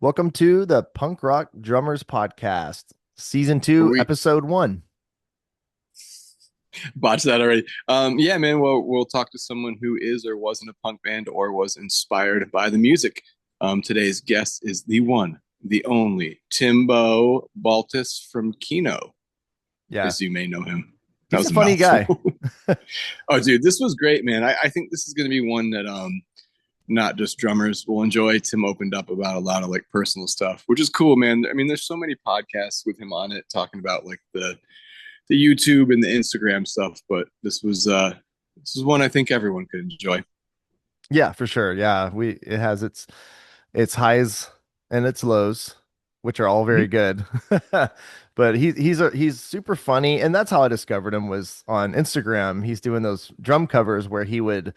Welcome to the Punk Rock Drummers Podcast, Season Are 2, we Episode 1. botched that already? Yeah, man. Well, we'll talk to someone who is or wasn't a punk band or was inspired by the music. Today's guest is the one, the only Timbo Baltes from Kino, Yeah, as you may know him. That he's a was a funny guy. mouthful. Oh, dude, this was great, man. I think this is going to be one that not just drummers will enjoy. Tim opened up about a lot of like personal stuff, which is cool, man. I mean, there's so many podcasts with him on it talking about like the YouTube and the Instagram stuff, but this is one I think everyone could enjoy. Yeah, for sure. Yeah, it has its highs and its lows, which are all very Mhm. good. But he's super funny, and that's how I discovered him was on Instagram. He's doing those drum covers where he would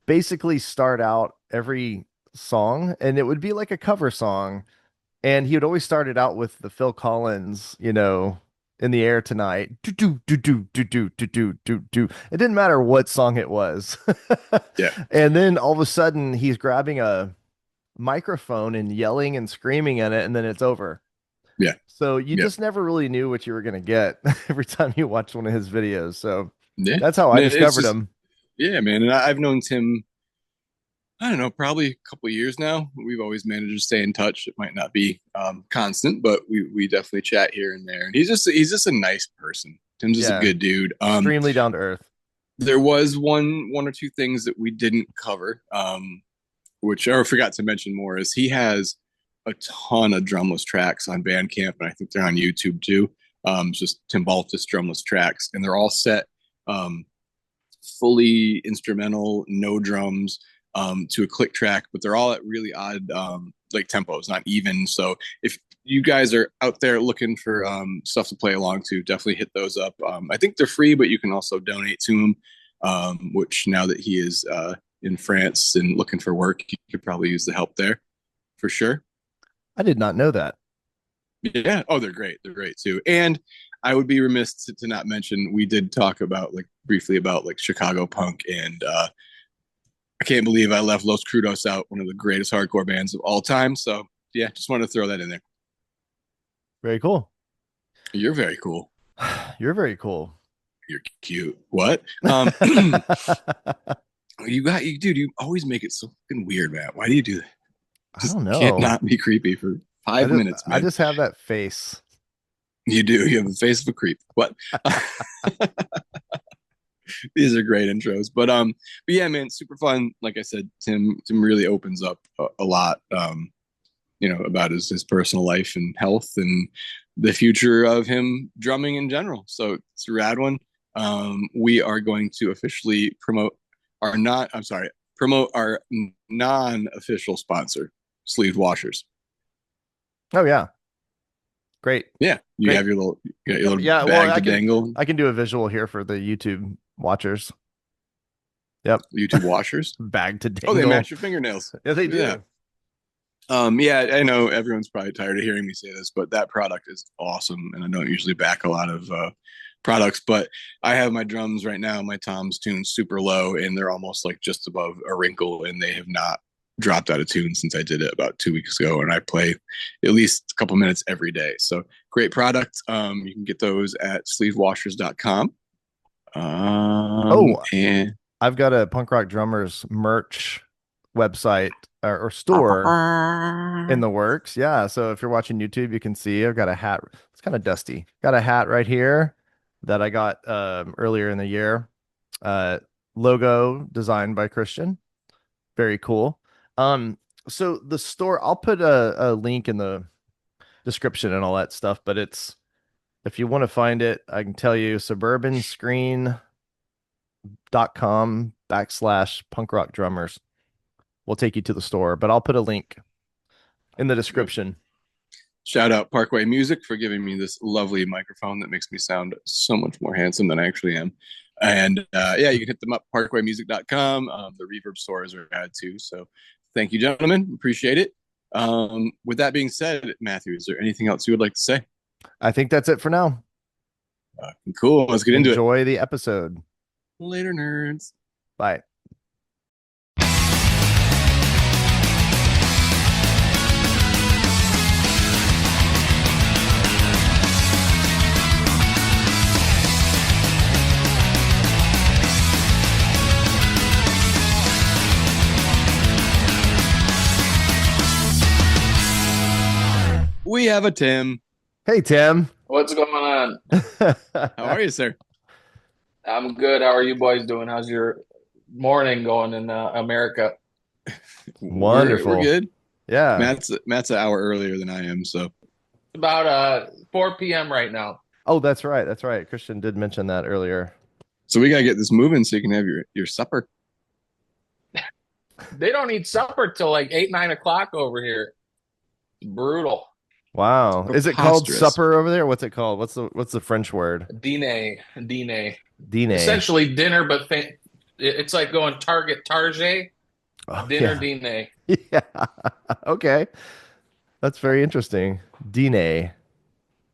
basically start out every song, and it would be like a cover song. And he would always start it out with the Phil Collins, in the air tonight. Do do do do do do do do do do. It didn't matter what song it was. Yeah, And then all of a sudden he's grabbing a microphone and yelling and screaming at it, and then it's over. yeah, So you yeah, just never really knew what you were gonna get every time you watched one of his videos. So yeah. that's how I It's discovered just him. yeah, man. And I've known Tim. I don't know, probably a couple of years now. We've always managed to stay in touch. It might not be constant, but we definitely chat here and there. And he's just a nice person. Tim's just a Yeah, good dude. extremely down to earth. There was one or two things that we didn't cover, which I forgot to mention more, is he has a ton of drumless tracks on Bandcamp, and I think they're on YouTube too. Just Tim Baltes drumless tracks, and they're all set um, fully instrumental, no drums, to a click track, but they're all at really odd like tempos, not even. So if you guys are out there looking for stuff to play along to, definitely hit those up. I think they're free, but you can also donate to him. Which now that he is in France and looking for work, you could probably use the help there for sure. I did not know that. Yeah. Oh, they're great. They're great too. And I would be remiss to not mention we did talk about like briefly about like Chicago punk, and I can't believe I left Los Crudos out, one of the greatest hardcore bands of all time. So yeah, just wanted to throw that in there. Very cool. You're very cool. You're very cool. You're cute. What? Dude. You always make it so fucking weird, man. Why do you do that? I Just don't can't know. not be creepy for I five just minutes, I man. just have that face. You do. You have the face of a creep. What? These are great intros, but yeah, man, super fun. Like I said, Tim really opens up a lot. About his personal life and health and the future of him drumming in general. So it's a rad one. We are going to officially promote our non-official sponsor, Sleeve Washers. Oh yeah. Great. Yeah, you Great. have you got your Yep. little Yeah, well, bag to dangle. I can do a visual here for the YouTube watchers. Yep. YouTube washers. Bag to Oh, they dangle. match your fingernails. Yeah, they Yeah. do. Yeah, I know everyone's probably tired of hearing me say this, but that product is awesome. And I don't usually back a lot of products, but I have my drums right now, my toms tuned super low, and they're almost like just above a wrinkle, and they have not dropped out of tune since I did it about 2 weeks ago. And I play at least a couple minutes every day. So great product. You can get those at sleevewashers.com. Oh, And I've got a punk rock drummers merch website or store in the works. Yeah. So if you're watching YouTube, you can see I've got a hat. It's kind of dusty. Got a hat right here that I got earlier in the year. Uh, Logo designed by Christian. Very cool. Um, so the store, I'll put a link in the description and all that stuff, but if you want to find it, I can tell you suburbanscreen.com/ punk rock drummers will take you to the store, but I'll put a link in the description. shout out Parkway Music for giving me this lovely microphone that makes me sound so much more handsome than I actually am. And yeah, you can hit them up, parkwaymusic.com. The reverb stores are rad too. So thank you, gentlemen. Appreciate it. With that being said, Matthew, is there anything else you would like to say? I think that's it for now. Cool. Let's get into it. Enjoy the episode. Later, nerds. Bye. We have a Tim. Hey, Tim. What's going on? How are you, sir? I'm good. How are you boys doing? How's your morning going in America? We're Wonderful. good. Yeah. Matt's an hour earlier than I am, so It's about 4 p.m. right now. Oh, that's right. That's right. Christian did mention that earlier. we gotta get this moving so you can have your supper. They don't eat supper till like 8, 9 o'clock over here. It's brutal. Wow. Is it called Preposterous. supper over there? What's it called? What's the French word? Dîner. Dîner. Essentially dinner, but it's like going Target. Oh, Dinner, yeah. dîner. Yeah. Okay. That's very interesting. Dîner.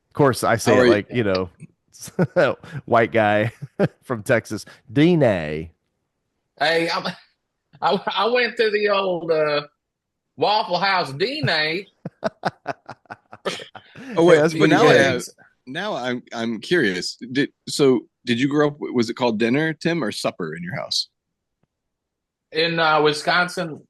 Of course, I say How it are you? like, white guy from Texas. Dîner. Hey, I went to the old Waffle House dîner. Oh Hey, wait, that's but pretty now I good. have now I'm curious. Did you grow up? Was it called dinner, Tim, or supper in your house? In Wisconsin.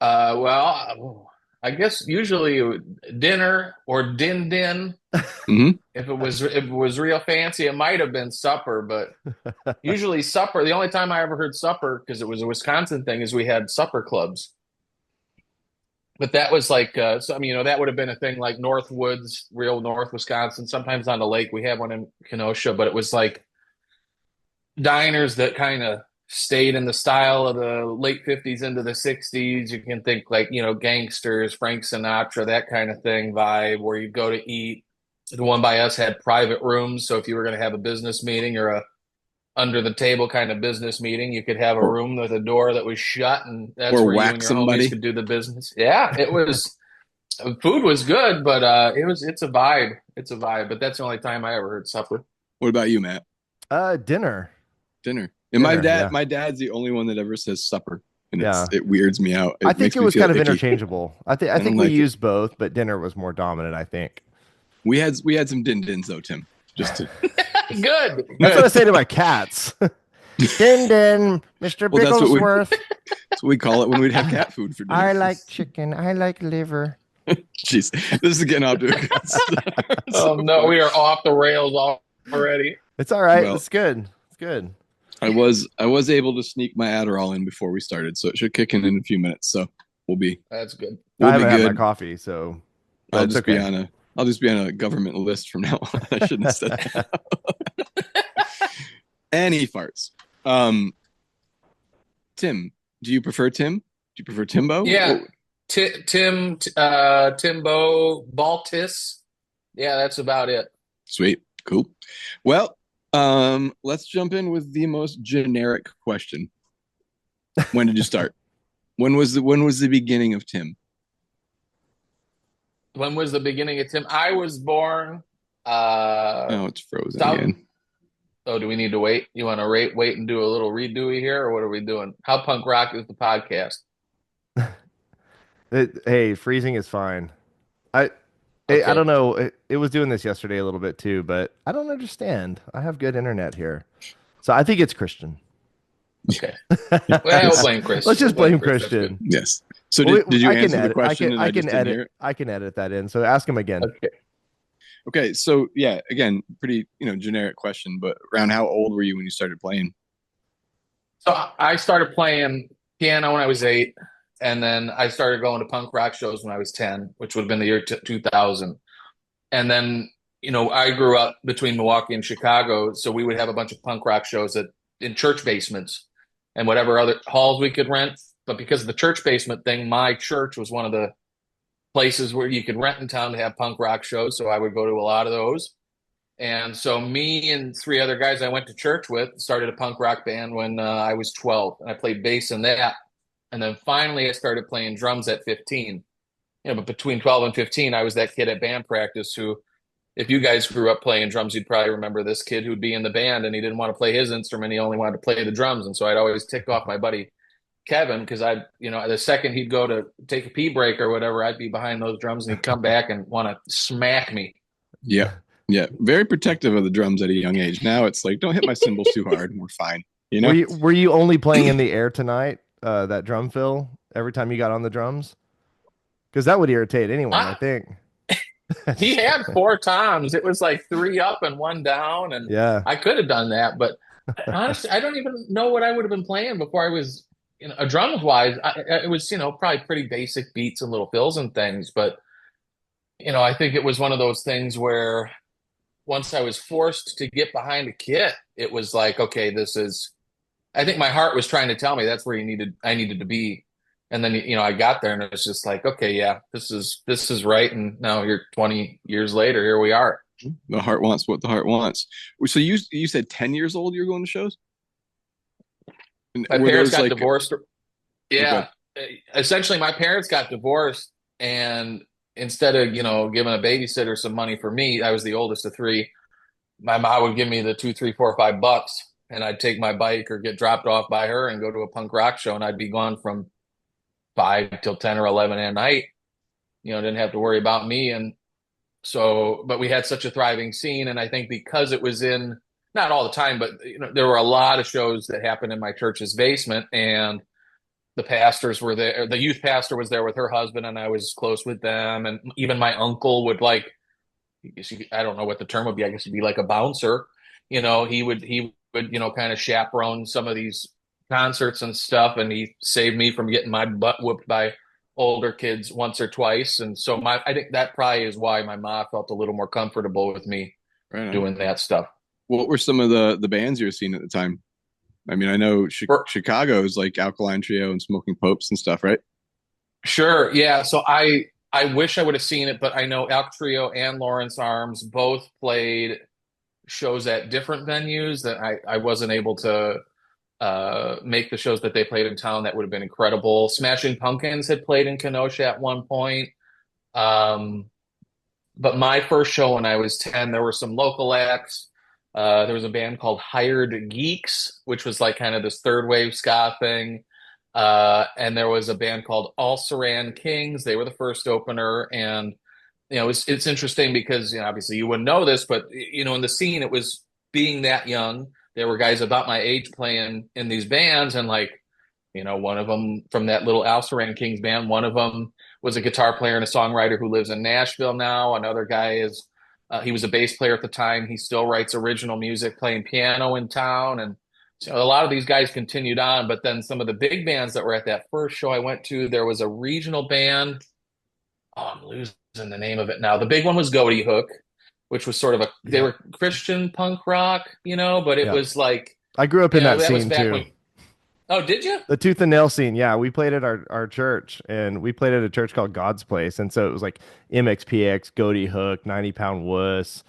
Well, I guess usually dinner or din. Hmm. If it was real fancy, it might have been supper, but usually supper. The only time I ever heard supper because it was a Wisconsin thing is we had supper clubs. But that was like some, that would have been a thing like Northwoods, real North Wisconsin. Sometimes on the lake, we have one in Kenosha, but it was like diners that kind of stayed in the style of the late 50s into the 60s. You can think like, gangsters, Frank Sinatra, that kind of thing vibe where you go to eat. The one by us had private rooms. So if you were going to have a business meeting or a under the table kind of business meeting, you could have a Or room with a door that was shut, and that's or where you and whack your homies somebody? could do the business. Yeah, it was food was good, but it's a vibe. It's a vibe. But that's the only time I ever heard supper. What about you, Matt? Dinner. Dinner. And my Dinner, dad, yeah. my dad's the only one that ever says supper, and Yeah. it weirds me out. I It think makes it me was feel kind of icky. interchangeable. I I don't think we like it. used both, but dinner was more dominant, I think. We had some din dins though, Tim. Just to Good, That's what I good. say to my cats. Din din, Mr. well, Bigglesworth. that's what we call it when we'd have cat food for dinner. I like chicken. I like liver. Jeez, this is getting off to a good start so Oh no, far. we are off the rails already. It's all right. Well, It's good. It's good. I was able to sneak my Adderall in before we started, so it should kick in a few minutes. So we'll be That's good. I we'll be haven't had my good. coffee, so but I'll it's just be okay. on a I'll just be on a government list from now on. I shouldn't have said that. And he farts. Um, Tim, do you prefer Tim? Do you prefer Timbo? Yeah, Timbo Baltis. Yeah, that's about it. Sweet, cool. Well, let's jump in with the most generic question. When did you start? When was the beginning of Tim? When was the beginning of Tim? I was born. Uh, Oh, it's frozen South. again. Oh, do we need to wait? You want to wait and do a little redoey here, or what are we doing? How punk rock is the podcast? Hey, freezing is fine. I I Okay, don't know. It was doing this yesterday a little bit too, but I don't understand. I have good internet here, so I think it's Christian. okay. Well, we'll Yes, blame Chris. Let's We'll just blame blame Chris. That's good. Christian. yes. So Well, did you I can answer the edit. question and I just didn't hear it? I can edit that in. So ask him again. Okay. Okay, so yeah, again, pretty generic question, but around how old were you when you started playing? So I started playing piano when I was 8, and then I started going to punk rock shows when I was 10, which would have been the year 2000. And then, I grew up between Milwaukee and Chicago, so we would have a bunch of punk rock shows in church basements and whatever other halls we could rent. But because of the church basement thing, my church was one of the places where you could rent in town to have punk rock shows. So I would go to a lot of those. And so me and 3 other guys I went to church with started a punk rock band when I was 12, and I played bass in that. And then finally I started playing drums at 15. But between 12 and 15, I was that kid at band practice who, if you guys grew up playing drums, you'd probably remember this kid who'd be in the band and he didn't want to play his instrument. He only wanted to play the drums. And so I'd always tick off my buddy Kevin because the second he'd go to take a pee break or whatever, I'd be behind those drums and he'd come back and want to smack me. Yeah. Yeah. Very protective of the drums at a young age. Now it's like, don't hit my cymbals too hard and we're fine. You know? Were you only playing in the air tonight? That drum fill every time you got on the drums? because that would irritate anyone, I I, think. he had four toms. It was like three up and one down, and Yeah. I could have done that. But honestly, I don't even know what I would have been playing before I was, drums wise. It was, probably pretty basic beats and little fills and things. But I think it was one of those things where once I was forced to get behind a kit, it was like, okay, this is. I think my heart was trying to tell me that's where I needed to be. And then, I got there and it was just like, okay, yeah, this is right. And now you're 20 years later, here we are. The heart wants what the heart wants. So you said 10 years old you're going to shows? And My were parents those got like divorced. okay. Yeah. Essentially, my parents got divorced. And instead of, giving a babysitter some money for me, I was the oldest of three. My mom would give me the two, three, four, $5, and I'd take my bike or get dropped off by her and go to a punk rock show. And I'd be gone from 5 till 10 or 11 at night. Didn't have to worry about me. And so, but we had such a thriving scene. And I think because it was in, not all the time, but there were a lot of shows that happened in my church's basement, and the pastors were there. The youth pastor was there with her husband, and I was close with them. And even my uncle would like, I don't know what the term would be. I guess he'd be like a bouncer. He would kind of chaperone some of these concerts and stuff, and he saved me from getting my butt whooped by older kids once or twice. And so I think that probably is why my mom felt a little more comfortable with me Right on. doing that stuff. What were some of the bands you were seeing at the time? I mean, I know For, Chicago's like Alkaline Trio and Smoking Popes and stuff, right? sure, yeah. So I wish I would have seen it, but I know Elk Trio and Lawrence Arms both played shows at different venues that I wasn't able to make the shows that they played in town. That would have been incredible. Smashing Pumpkins had played in Kenosha at one point. Um, but my first show when I was 10, there were some local acts. There was a band called Hired Geeks, which was like kind of this third wave ska thing. And there was a band called All Saran Kings. They were the first opener. And, it's interesting because, obviously you wouldn't know this, but, in the scene, it was being that young. There were guys about my age playing in these bands. And like, one of them from that little Al Saran Kings band, one of them was a guitar player and a songwriter who lives in Nashville now. Another guy he was a bass player at the time. He still writes original music, playing piano in town. And so a lot of these guys continued on. But then some of the big bands that were at that first show I went to, there was a regional band. Oh, I'm losing the name of it now. The big one was Goaty Hook, which was sort of they Yeah. were Christian punk rock, but it Yeah. was like, I grew up in that that was scene back too. when. Oh, did you? The Tooth and Nail scene. Yeah, we played at our church, and we played at a church called God's Place. And so it was like MXPX, Goaty Hook, 90 Pound Wuss.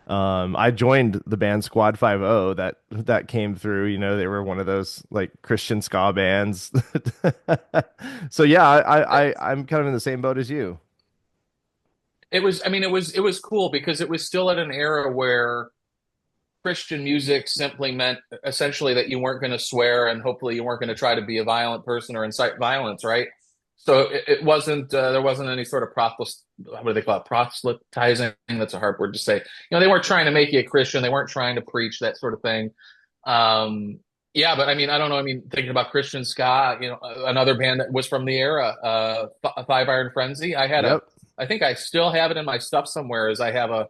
I joined the band Squad 50 that came through. They were one of those like Christian ska bands. So yeah, I'm kind of in the same boat as you. It was, I mean, it was cool because it was still at an era where Christian music simply meant essentially that you weren't going to swear, and hopefully you weren't going to try to be a violent person or incite violence, right? So it wasn't there wasn't any sort of what do they call it, proselytizing? That's a hard word to say. They weren't trying to make you a Christian. They weren't trying to preach that sort of thing. Yeah, but I mean, I don't know. I mean, thinking about Christian ska, another band that was from the era, Five Iron Frenzy. Yep. I think I still have it in my stuff somewhere. Is I have a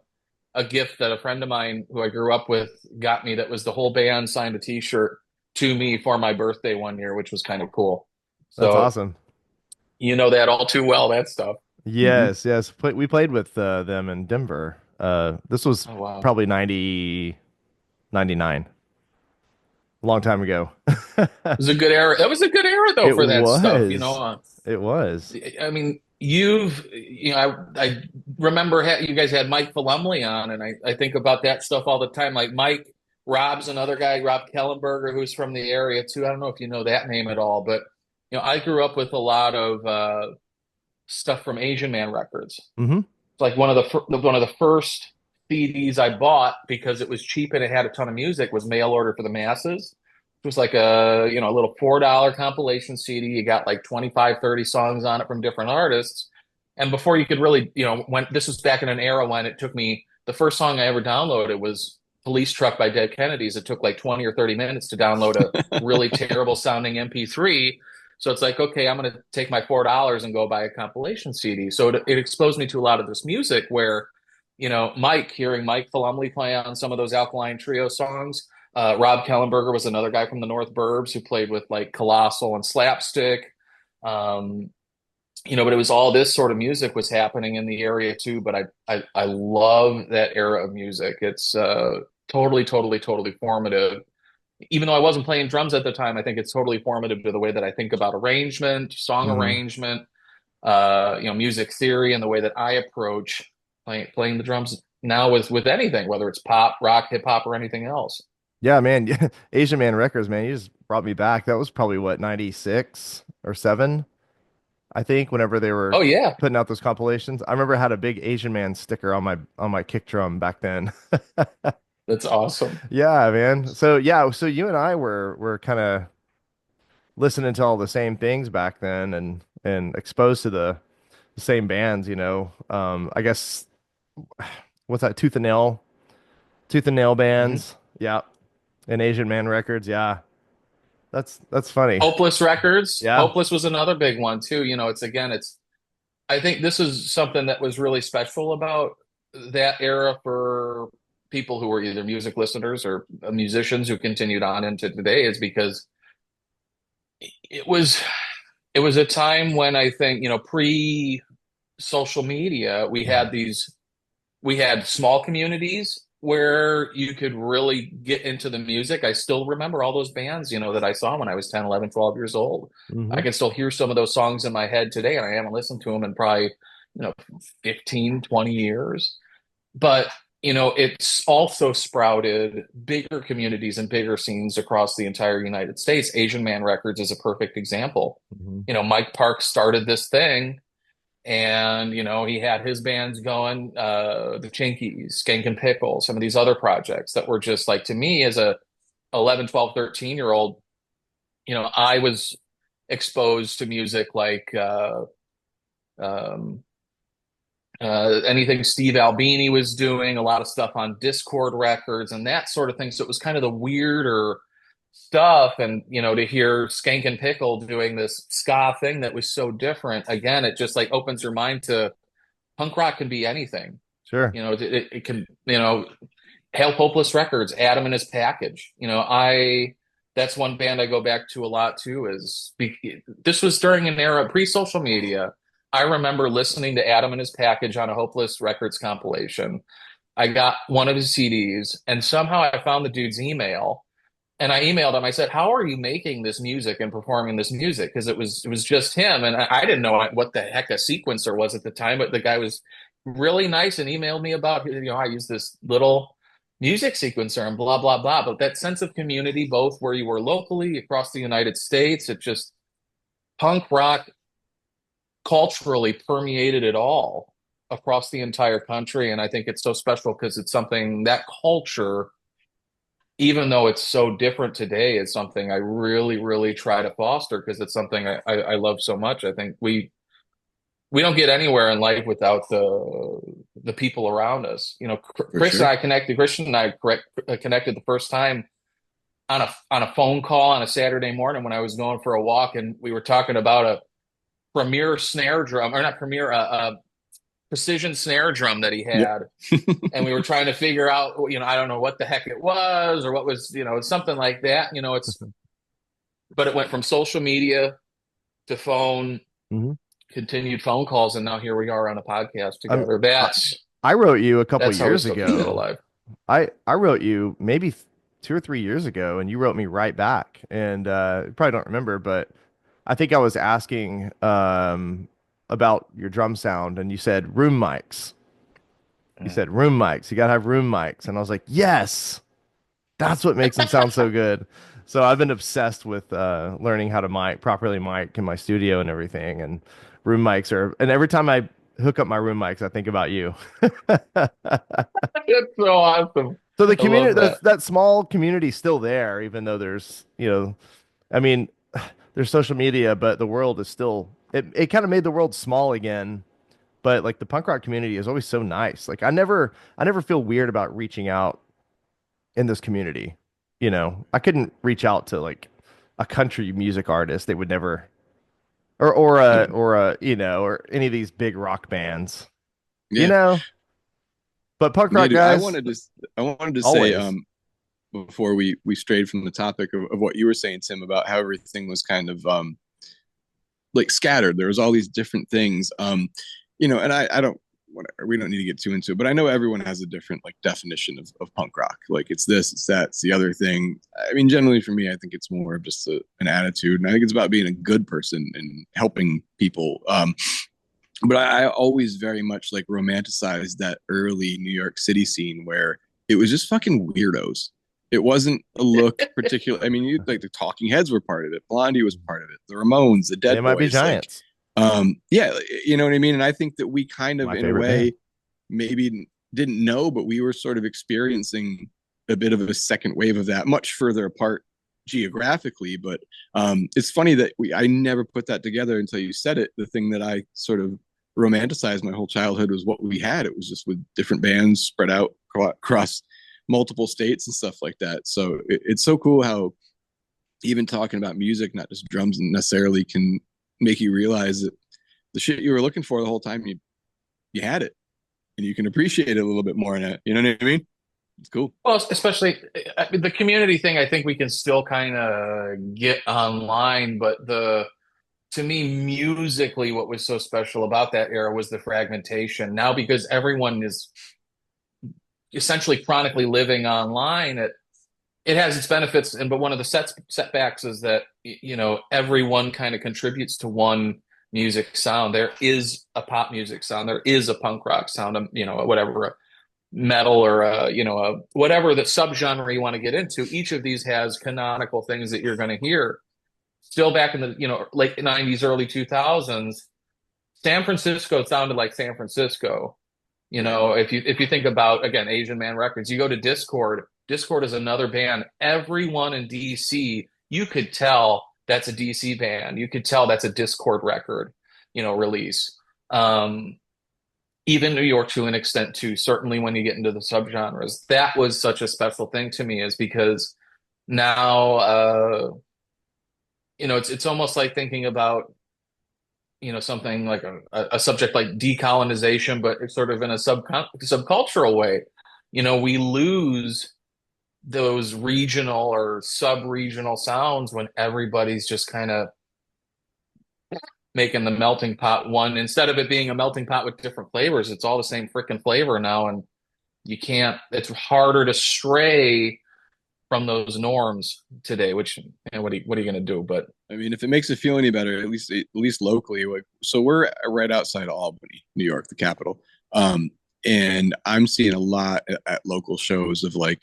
gift that a friend of mine who I grew up with got me, that was the whole band signed a t-shirt to me for my birthday one year, which was kind of cool. That's So awesome. you know that all too well, that stuff. Mm-hmm. Yes, yes. We played with them in Denver. This was Oh wow. probably 99, a long time ago. It was a good era. That was a good era though It for that stuff, was. It was. I mean, I remember you guys had Mike Falumley on, and I think about that stuff all the time. Like Rob's another guy, Rob Kellenberger, who's from the area too. I don't know if you know that name at all, but I grew up with a lot of stuff from Asian Man Records. Hmm. It's like one of the first CDs I bought because it was cheap and it had a ton of music was Mail Order for the Masses. It was like a little $4 compilation CD. You got like 25, 30 songs on it from different artists. And before you could really, when this was back in an era when it took me, the first song I ever downloaded was Police Truck by Dead Kennedys. It took like 20 or 30 minutes to download a really terrible sounding MP3. So it's like, okay, I'm going to take my $4 and go buy a compilation CD. So it exposed me to a lot of this music where, hearing Mike Falumley play on some of those Alkaline Trio songs. Rob Kellenberger was another guy from the North Burbs who played with like Colossal and Slapstick. Um, but it was all this sort of music was happening in the area too. But I love that era of music. It's totally, totally, totally formative. Even though I wasn't playing drums at the time, I think it's totally formative to the way that I think about arrangement, song Hmm. arrangement, music theory, and the way that I approach playing the drums now with anything, whether it's pop, rock, hip hop, or anything else. Yeah, man. Yeah. Asian Man Records, man. You just brought me back. That was probably what, 96 or 7, I think, whenever they were Oh yeah, putting out those compilations. I remember I had a big Asian Man sticker on my kick drum back then. that's awesome. Yeah, man. So yeah, so you and I were kind of listening to all the same things back then and exposed to the same bands, you know. I guess what's that, Tooth and Nail Mhm. bands. Yeah. And Asian Man Records. Yeah. That's funny. Hopeless Records. Yeah. Hopeless was another big one too. It's I think this is something that was really special about that era for people who were either music listeners or musicians who continued on into today is because it was it was a time when I think, pre social media, we had small communities where you could really get into the music. I still remember all those bands, that I saw when I was 10, 11, 12 years old. Hmm. I can still hear some of those songs in my head today, and I haven't listened to them in probably, 15, 20 years. But, it's also sprouted bigger communities and bigger scenes across the entire United States. Asian Man Records is a perfect example. Hmm. Mike Park started this thing and he had his bands going, the Chinkies, Skank and Pickle, some of these other projects that were just like, to me as a 11, 12, 13 year old, I was exposed to music like um, anything Steve Albini was doing, a lot of stuff on Discord Records and that sort of thing. So it was kind of the weirder stuff. And, to hear Skank and Pickle doing this ska thing that was so different, again, it just like opens your mind to punk rock can be anything. Sure. It can, Hail Hopeless Records, Adam and His Package. That's one band I go back to a lot too. This was during an era pre-social media. I remember listening to Adam and His Package on a Hopeless Records compilation. I got one of his CDs, and somehow I found the dude's email, and I emailed him. I said, "How are you making this music and performing this music?" Because it was just him, and I didn't know what the heck a sequencer was at the time. But the guy was really nice and emailed me about, I use this little music sequencer and blah blah blah. But that sense of community, both where you were locally across the United States, it just punk rock culturally permeated it all across the entire country, and I think it's so special because it's something that culture, even though it's so different today, is something I really, really try to foster because it's something I love so much. I think we don't get anywhere in life without the people around us. For sure. Christian and I connected the first time on a phone call on a Saturday morning when I was going for a walk, and we were talking about a premier snare drum, or not premier, a precision snare drum that he Yep. had, and we were trying to figure out, I don't know what the heck it was or what was, something like that. But it went from social media to phone, Hmm. continued phone calls, and now here we are on a podcast Um, together. I, That's I wrote you a couple that's how we years still keep that ago. alive. I wrote you maybe 2 or 3 years ago, and you wrote me right back. And you probably don't remember, but I think I was asking about your drum sound, and you said room mics. You Mm. said room mics. You gotta have room mics, and I was like, yes, that's what makes them sound so good. So I've been obsessed with learning how to properly mic in my studio and everything. And room mics are, and every time I hook up my room mics, I think about you. It's so awesome. So the I love community, that. that small community, still there, even though there's, I mean, there's social media, but the world is still, it kind of made the world small again. But like the punk rock community is always so nice. Like I never feel weird about reaching out in this community. I couldn't reach out to like a country music artist. They would never. or Um, or any of these big rock bands, you yeah, know. But punk yeah, rock dude. guys, I wanted to say always. before we strayed from the topic of what you were saying, Tim, about how everything was kind of like scattered. There was all these different things. And I don't whatever, we don't need to get too into it, but I know everyone has a different like definition of punk rock. Like it's this, it's that, it's the other thing. I mean, generally for me, I think it's more of just an attitude, and I think it's about being a good person and helping people. But I always very much like romanticized that early New York City scene where it was just fucking weirdos. It wasn't a look particular. I mean, like the Talking Heads were part of it. Blondie was part of it. The Ramones, the They Dead might be Boys, like, giants. yeah, you know what I mean. And I think that we kind of, My in a favorite band. way, maybe didn't know, but we were sort of experiencing a bit of a second wave of that, much further apart geographically. But it's funny that I never put that together until you said it. The thing that I sort of romanticized my whole childhood was what we had. It was just with different bands spread out across multiple states and stuff like that. So it's so cool how even talking about music, not just drums necessarily, can make you realize that the shit you were looking for the whole time, you had it, and you can appreciate it a little bit more in it. You know what I mean? It's cool. Well, especially the community thing, I think we can still kind of get online, but to me, musically, what was so special about that era was the fragmentation. Now, because everyone is essentially chronically living online, it has its benefits, and but one of the setbacks is that everyone kind of contributes to one music sound. There is a pop music sound, there is a punk rock sound, whatever, a metal or whatever the subgenre you want to get into. Each of these has canonical things that you're going to hear. Still back in the late '90s, early 2000s, San Francisco sounded like San Francisco. If you think about, again, Asian Man Records, you go to Discord. Discord is another band. Everyone in DC, you could tell that's a DC band. You could tell that's a Discord record, release. Even New York to an extent too. Certainly when you get into the subgenres, that was such a special thing to me, is because now, it's almost like thinking about something like a subject like decolonization, but it's sort of in a subcultural way. We lose those regional or sub-regional sounds when everybody's just kind of making the melting pot one, instead of it being a melting pot with different flavors. It's all the same freaking flavor now, and you can't. It's harder to stray from those norms today. Which, what are you going to do? But I mean, if it makes it feel any better, at least locally, like, so we're right outside Albany, New York, the capital. And I'm seeing a lot at local shows of like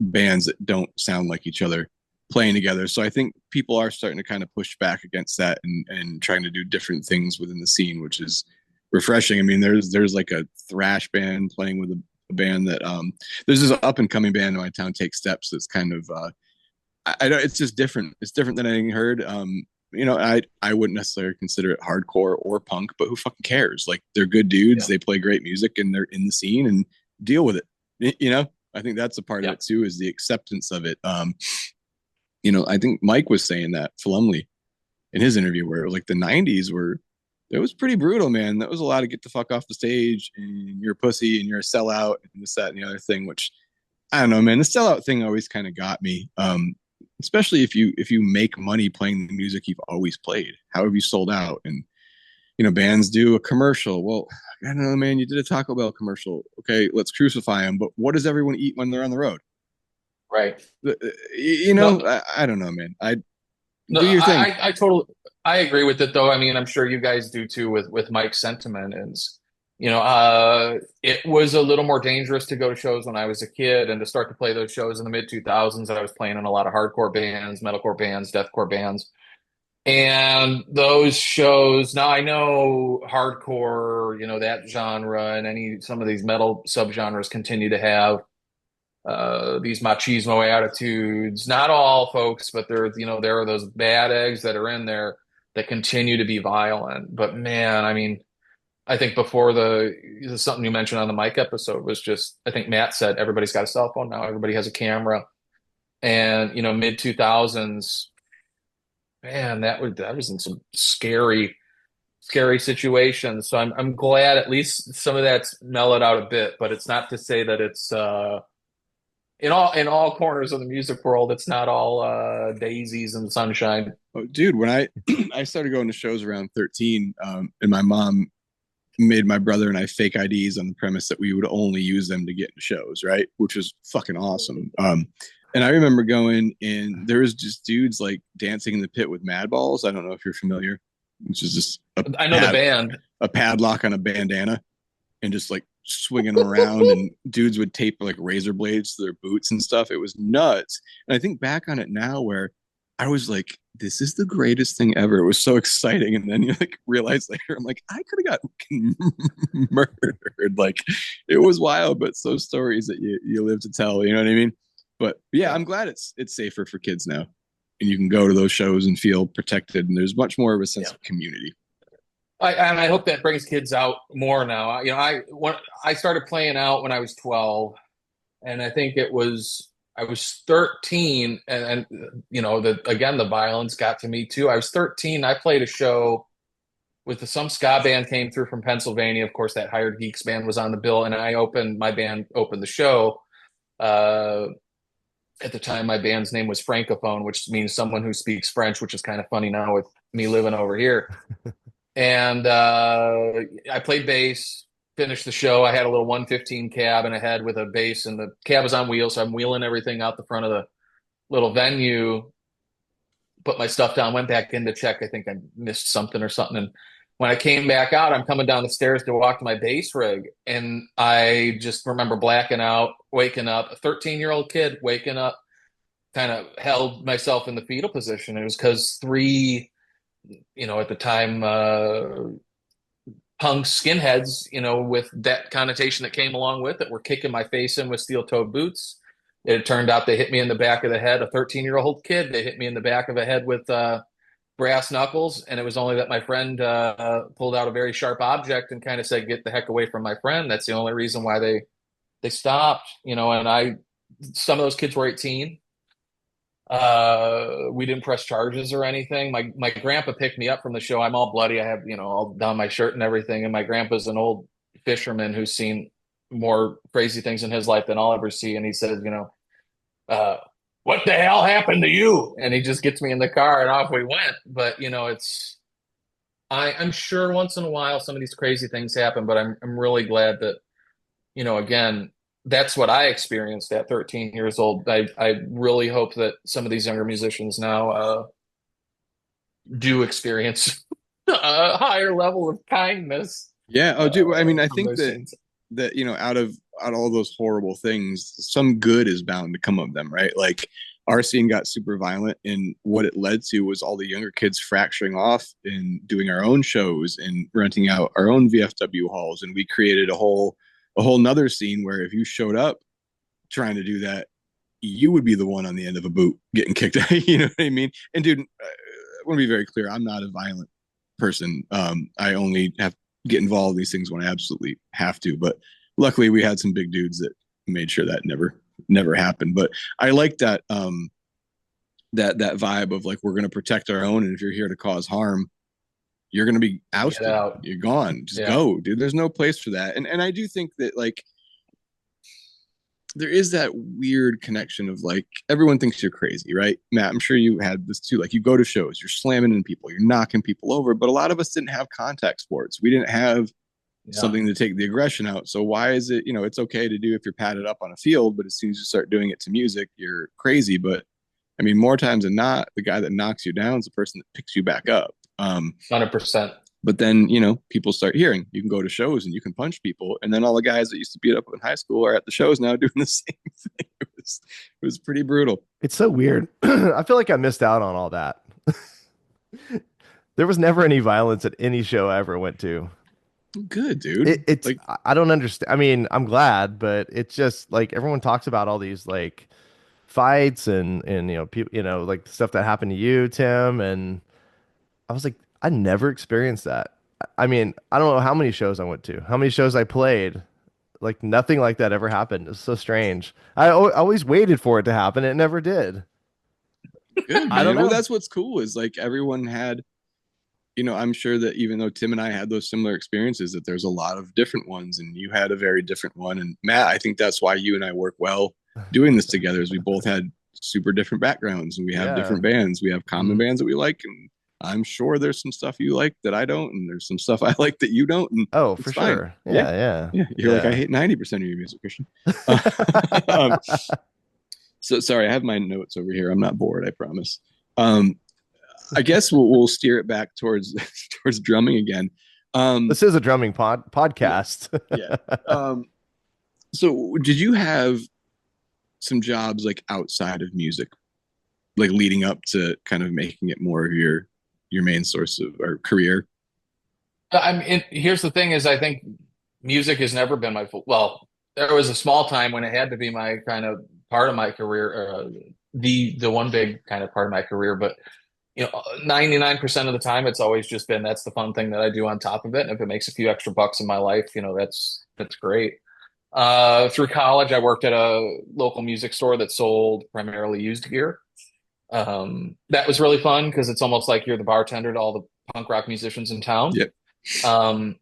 bands that don't sound like each other playing together. So I think people are starting to kind of push back against that and trying to do different things within the scene, which is refreshing. I mean, there's like a thrash band playing with a band that there's this up and coming band in my town, Take Steps, that's kind of I don't. It's just different. It's different than anything heard. I wouldn't necessarily consider it hardcore or punk, but who fucking cares? Like they're good dudes. yeah, They play great music, and they're in the scene and deal with it. I think that's a part of yeah, it too, is the acceptance of it. I think Mike was saying that Flumley in his interview, where it was like the '90s were. It was pretty brutal, man. That was a lot of get the fuck off the stage and you're a pussy and you're a sellout and this, that, and the other thing, which I don't know, man. The sellout thing always kind of got me. Especially if you make money playing the music you've always played. How have you sold out? And bands do a commercial. Well, I don't know, man. You did a Taco Bell commercial. Okay, let's crucify them. But what does everyone eat when they're on the road? right. Uh, You No, know, I don't know, man. I no, do your thing. I totally, I agree with it though. I mean, I'm sure you guys do too with Mike's sentiment. Is it was a little more dangerous to go to shows when I was a kid, and to start to play those shows in the mid 2000s. I was playing in a lot of hardcore bands, metalcore bands, deathcore bands, and those shows. Now I know hardcore, that genre, and some of these metal subgenres continue to have these machismo attitudes. Not all folks, but there are those bad eggs that are in there that continue to be violent. But man, I mean, I think before something you mentioned on the Mike episode was just, I think Matt said everybody's got a cell phone now, everybody has a camera, and mid 2000s, man, that was in some scary. scary situations. So I'm glad at least some of that's mellowed out a bit, but it's not to say that it's in all corners of the music world, it's not all daisies and sunshine. Oh, dude, when I I started going to shows around 13, and my mom made my brother and I fake IDs on the premise that we would only use them to get into shows, right? Which was fucking awesome. And I remember going and there was just dudes like dancing in the pit with mad balls. I don't know if you're familiar, which is just I know the band. a padlock on a bandana and just like swinging them around and dudes would tape like razor blades to their boots and stuff. It was nuts. And I think back on it now where I was like, this is the greatest thing ever. It was so exciting. And then you like realize later, I'm like, I could have got murdered. Like it was wild, but so stories that you live to tell, you know what I mean? But yeah, I'm glad it's safer for kids now. And you can go to those shows and feel protected. And there's much more of a sense Yeah. of community. And I hope that brings kids out more now. I started playing out when I was 12, and I think I was 13, and the violence got to me too. I was 13. I played a show with some ska band came through from Pennsylvania. Of course, that Hired Geeks band was on the bill, and my band opened the show. Uh, at the time, my band's name was Francophone, which means someone who speaks French, which is kind of funny now with me living over here. And I played bass, finished the show. I had a little 115 cab and a head with a bass, and the cab was on wheels. So I'm wheeling everything out the front of the little venue, put my stuff down, went back in to check. I think I missed something or something. And when I came back out, I'm coming down the stairs to walk to my bass rig. And I just remember blacking out, waking up, a 13-year-old kid waking up, kind of held myself in the fetal position. It was because three, at the time, punk skinheads, with that connotation that came along with it, were kicking my face in with steel-toed boots. It turned out they hit me in the back of the head. A 13-year-old kid, they hit me in the back of the head with brass knuckles, and it was only that my friend pulled out a very sharp object and kind of said, "Get the heck away from my friend." That's the only reason why they stopped. And some of those kids were 18. We didn't press charges or anything. My grandpa picked me up from the show. I'm all bloody. I have, all down my shirt and everything. And my grandpa's an old fisherman who's seen more crazy things in his life than I'll ever see. And he says, uh, what the hell happened to you? And he just gets me in the car and off we went. But I'm sure once in a while some of these crazy things happen, but I'm really glad that, again, that's what I experienced at 13 years old. I really hope that some of these younger musicians now do experience a higher level of kindness Yeah. Oh, dude. I mean, I from think their scenes. that out of all those horrible things, some good is bound to come of them, right? Like our scene got super violent, and what it led to was all the younger kids fracturing off and doing our own shows and renting out our own VFW halls, and we created a whole nother scene where if you showed up trying to do that, you would be the one on the end of a boot getting kicked out. You know what I mean? And dude, I want to be very clear. I'm not a violent person. I only have get involved in these things when I absolutely have to. But luckily, we had some big dudes that made sure that never happened. But I like that that vibe of like we're going to protect our own, and if you're here to cause harm, you're going to be Get ousted. out. You're gone. Just Yeah. go, dude. There's no place for that. And I do think that like there is that weird connection of like everyone thinks you're crazy, right? Matt, I'm sure you had this too. Like you go to shows, you're slamming in people, you're knocking people over, but a lot of us didn't have contact sports. We didn't have Yeah. something to take the aggression out. So why is it, it's okay to do if you're padded up on a field, but as soon as you start doing it to music, you're crazy. But I mean, more times than not, the guy that knocks you down is the person that picks you back up. 100%. But then, people start hearing you can go to shows and you can punch people. And then all the guys that used to beat up in high school are at the shows now doing the same thing. It was pretty brutal. It's so weird. I feel like I missed out on all that. There was never any violence at any show I ever went to. Good, dude. It's Like, I don't understand. I mean, I'm glad, but it's just like everyone talks about all these like fights and people, like stuff that happened to you, Tim, and I was like, I never experienced that. I mean, I don't know how many shows I went to, how many shows I played. Like nothing like that ever happened. It's so strange. Always waited for it to happen. It never did. good, I don't man. Well, know. that's what's cool is like everyone had I'm sure that even though Tim and I had those similar experiences, that there's a lot of different ones, and you had a very different one. And Matt, I think that's why you and I work well doing this together, is we both had super different backgrounds, and we have Yeah. different bands. We have common Mhm. bands that we like, and I'm sure there's some stuff you like that I don't, and there's some stuff I like that you don't, and Oh, for it's fine. sure. Yeah, Yeah, yeah. yeah. You're like, I Yeah. hate 90% of your music, Christian. Uh, um, so sorry, I have my notes over here. I'm not bored, I promise. Um, I guess we'll steer it back towards towards drumming again. Um, This is a drumming yeah, podcast. yeah. Um, so did you have some jobs like outside of music, like leading up to kind of making it more of your main source of or career? Here's the thing: is I think music has never been my full. Well, there was a small time when it had to be my kind of part of my career, the one big kind of part of my career. But 99% of the time, it's always just been that's the fun thing that I do on top of it. And if it makes a few extra bucks in my life, that's great. Through college, I worked at a local music store that sold primarily used gear. That was really fun because it's almost like you're the bartender to all the punk rock musicians in town. Yep. Um,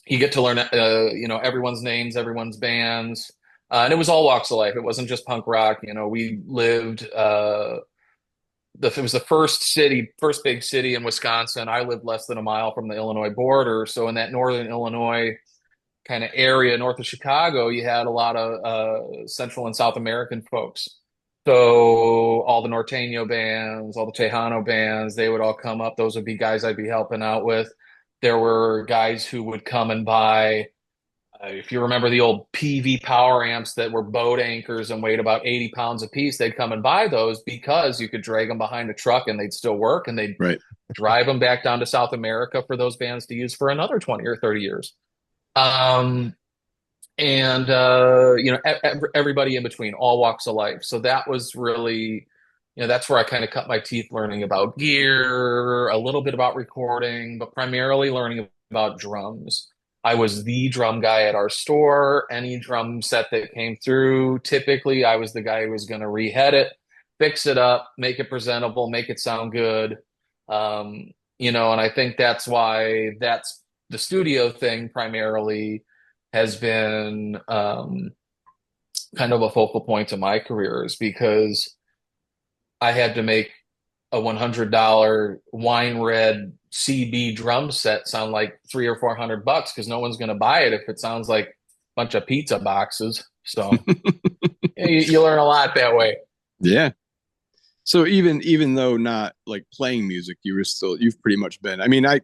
you get to learn, everyone's names, everyone's bands, and it was all walks of life. It wasn't just punk rock. We lived. It was the first big city in Wisconsin. I lived less than a mile from the Illinois border, so in that northern Illinois kind of area north of Chicago, you had a lot of Central and South American folks. So all the Norteño bands, all the Tejano bands, they would all come up. Those would be guys I'd be helping out with. There were guys who would come and buy, if you remember the old PV power amps that were boat anchors and weighed about 80 pounds a piece, they'd come and buy those because you could drag them behind a truck and they'd still work, and they'd Right. drive them back down to South America for those bands to use for another 20 or 30 years. Um, and everybody in between, all walks of life. So that was really, that's where I kind of cut my teeth learning about gear, a little bit about recording, but primarily learning about drums. I was the drum guy at our store. Any drum set that came through, typically I was the guy who was going to rehead it, fix it up, make it presentable, make it sound good. And I think that's why that's the studio thing primarily has been kind of a focal point of my career, is because I had to make a $100 wine red CB drum set sound like 300 or 400 bucks, because no one's going to buy it if it sounds like a bunch of pizza boxes. So yeah, you learn a lot that way. Yeah. So even though not like playing music, you've pretty much been. I mean, I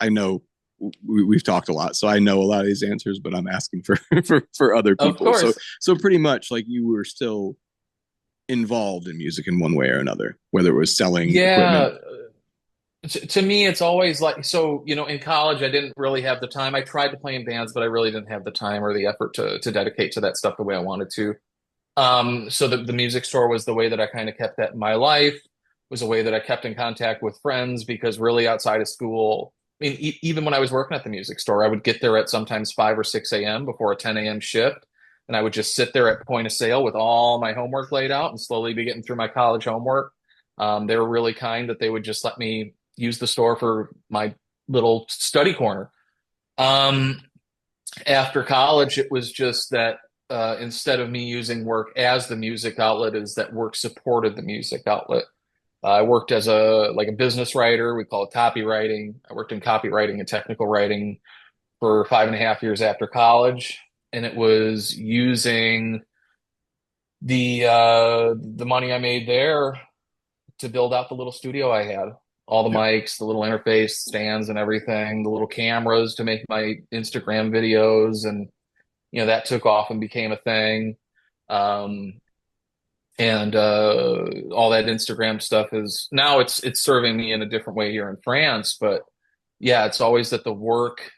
know we've talked a lot, so I know a lot of these answers, but I'm asking for for other Of people. So course. so pretty much like you were still involved in music in one way or another, whether it was selling equipment. Yeah. To me, it's always like, so, in college, I didn't really have the time. I tried to play in bands, but I really didn't have the time or the effort to dedicate to that stuff the way I wanted to. So the music store was the way that I kind of kept that in my life, was a way that I kept in contact with friends, because really outside of school, I mean, even when I was working at the music store, I would get there at sometimes 5 or 6 a.m. before a 10 a.m. shift. And I would just sit there at point of sale with all my homework laid out and slowly be getting through my college homework. They were really kind that they would just let me use the store for my little study corner. Um, After college, it was just that instead of me using work as the music outlet, is that work supported the music outlet. I worked as a business writer. We call it copywriting. I worked in copywriting and technical writing for 5.5 years after college, and it was using the money I made there to build out the little studio I had. All the Yep. mics, the little interface stands and everything, the little cameras to make my Instagram videos, and that took off and became a thing. Um, and all that Instagram stuff is now it's serving me in a different way here in France. But yeah, it's always that the work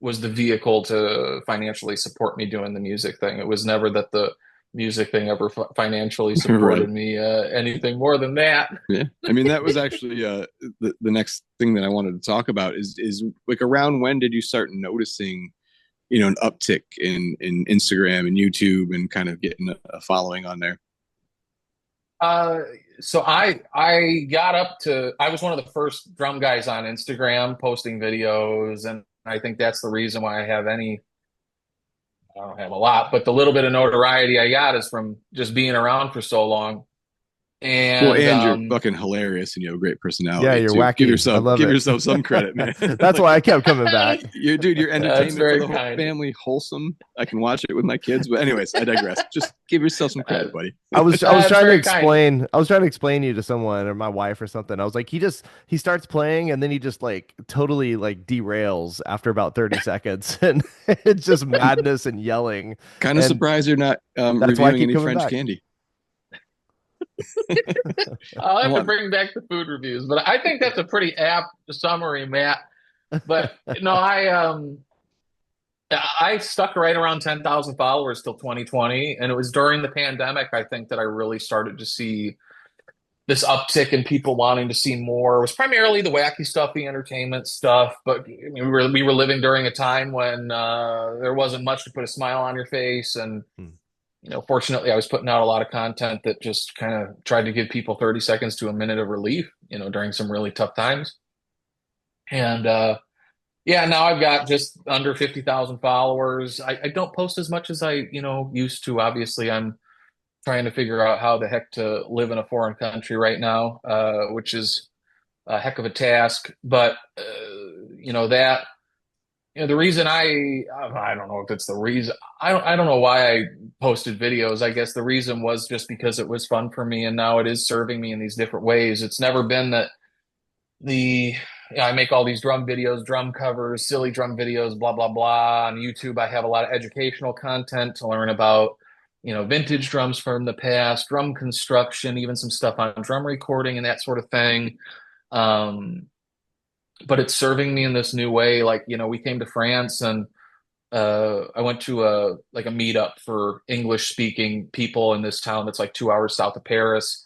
was the vehicle to financially support me doing the music thing. It was never that the music thing ever financially Right. supported me anything more than that. Yeah. I mean, that was actually the next thing that I wanted to talk about is like around when did you start noticing, an uptick in Instagram and YouTube and kind of getting a following on there? Uh, so I got up to I was one of the first drum guys on Instagram posting videos, and I think that's the reason why I have any. I don't have a lot, but the little bit of notoriety I got is from just being around for so long. Well, And and you're fucking hilarious and you have a great Yeah, personality you're too. Give wacky. I yourself love give it. yourself some credit, man. That's Like why I kept coming back. you're dude, you're That's entertainment for very the whole kind. family, wholesome. I can watch it with my kids, but anyways, I digress. Just give yourself some credit, buddy. That's very kind. I was trying to explain you to someone or my wife or something. I was like, he starts playing and then he just like totally like derails after about 30 seconds and it's just madness and yelling. Kind of And surprised you're not that's why I reviewing keep any coming French back. candy. I'll I have to want bring back the food reviews, but I think that's a pretty apt summary, Matt. But no, I stuck right around 10,000 followers till 2020, and it was during the pandemic I think that I really started to see this uptick in people wanting to see more. It was primarily the wacky stuff, the entertainment stuff, but I mean, we were living during a time when there wasn't much to put a smile on your face, and Hmm. fortunately, I was putting out a lot of content that just kind of tried to give people 30 seconds to a minute of relief, during some really tough times. And yeah, now I've got just under 50,000 followers. I don't post as much as I, used to. Obviously, I'm trying to figure out how the heck to live in a foreign country right now, which is a heck of a task. But that the reason I don't know if it's the reason. I don't know why I posted videos. I guess the reason was just because it was fun for me, and now it is serving me in these different ways. It's never been that the I make all these drum videos, drum covers, silly drum videos, blah blah blah. On YouTube, I have a lot of educational content to learn about, vintage drums from the past, drum construction, even some stuff on drum recording and that sort of thing. Um, but it's serving me in this new way. Like, we came to France and I went to a meetup for English speaking people in this town that's like 2 hours south of Paris.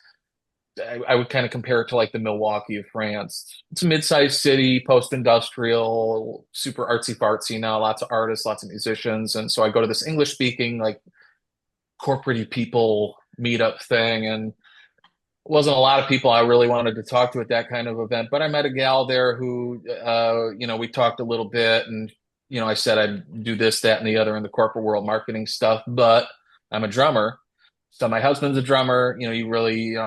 I would kind of compare it to like the Milwaukee of France. It's a mid-sized city, post-industrial, super artsy fartsy now, lots of artists, lots of musicians. And so I go to this English speaking, like corporate people meetup thing, and wasn't a lot of people I really wanted to talk to at that kind of event, but I met a gal there who, we talked a little bit, and I said I'd do this, that, and the other in the corporate world, marketing stuff, but I'm a drummer. So my husband's a drummer. You really,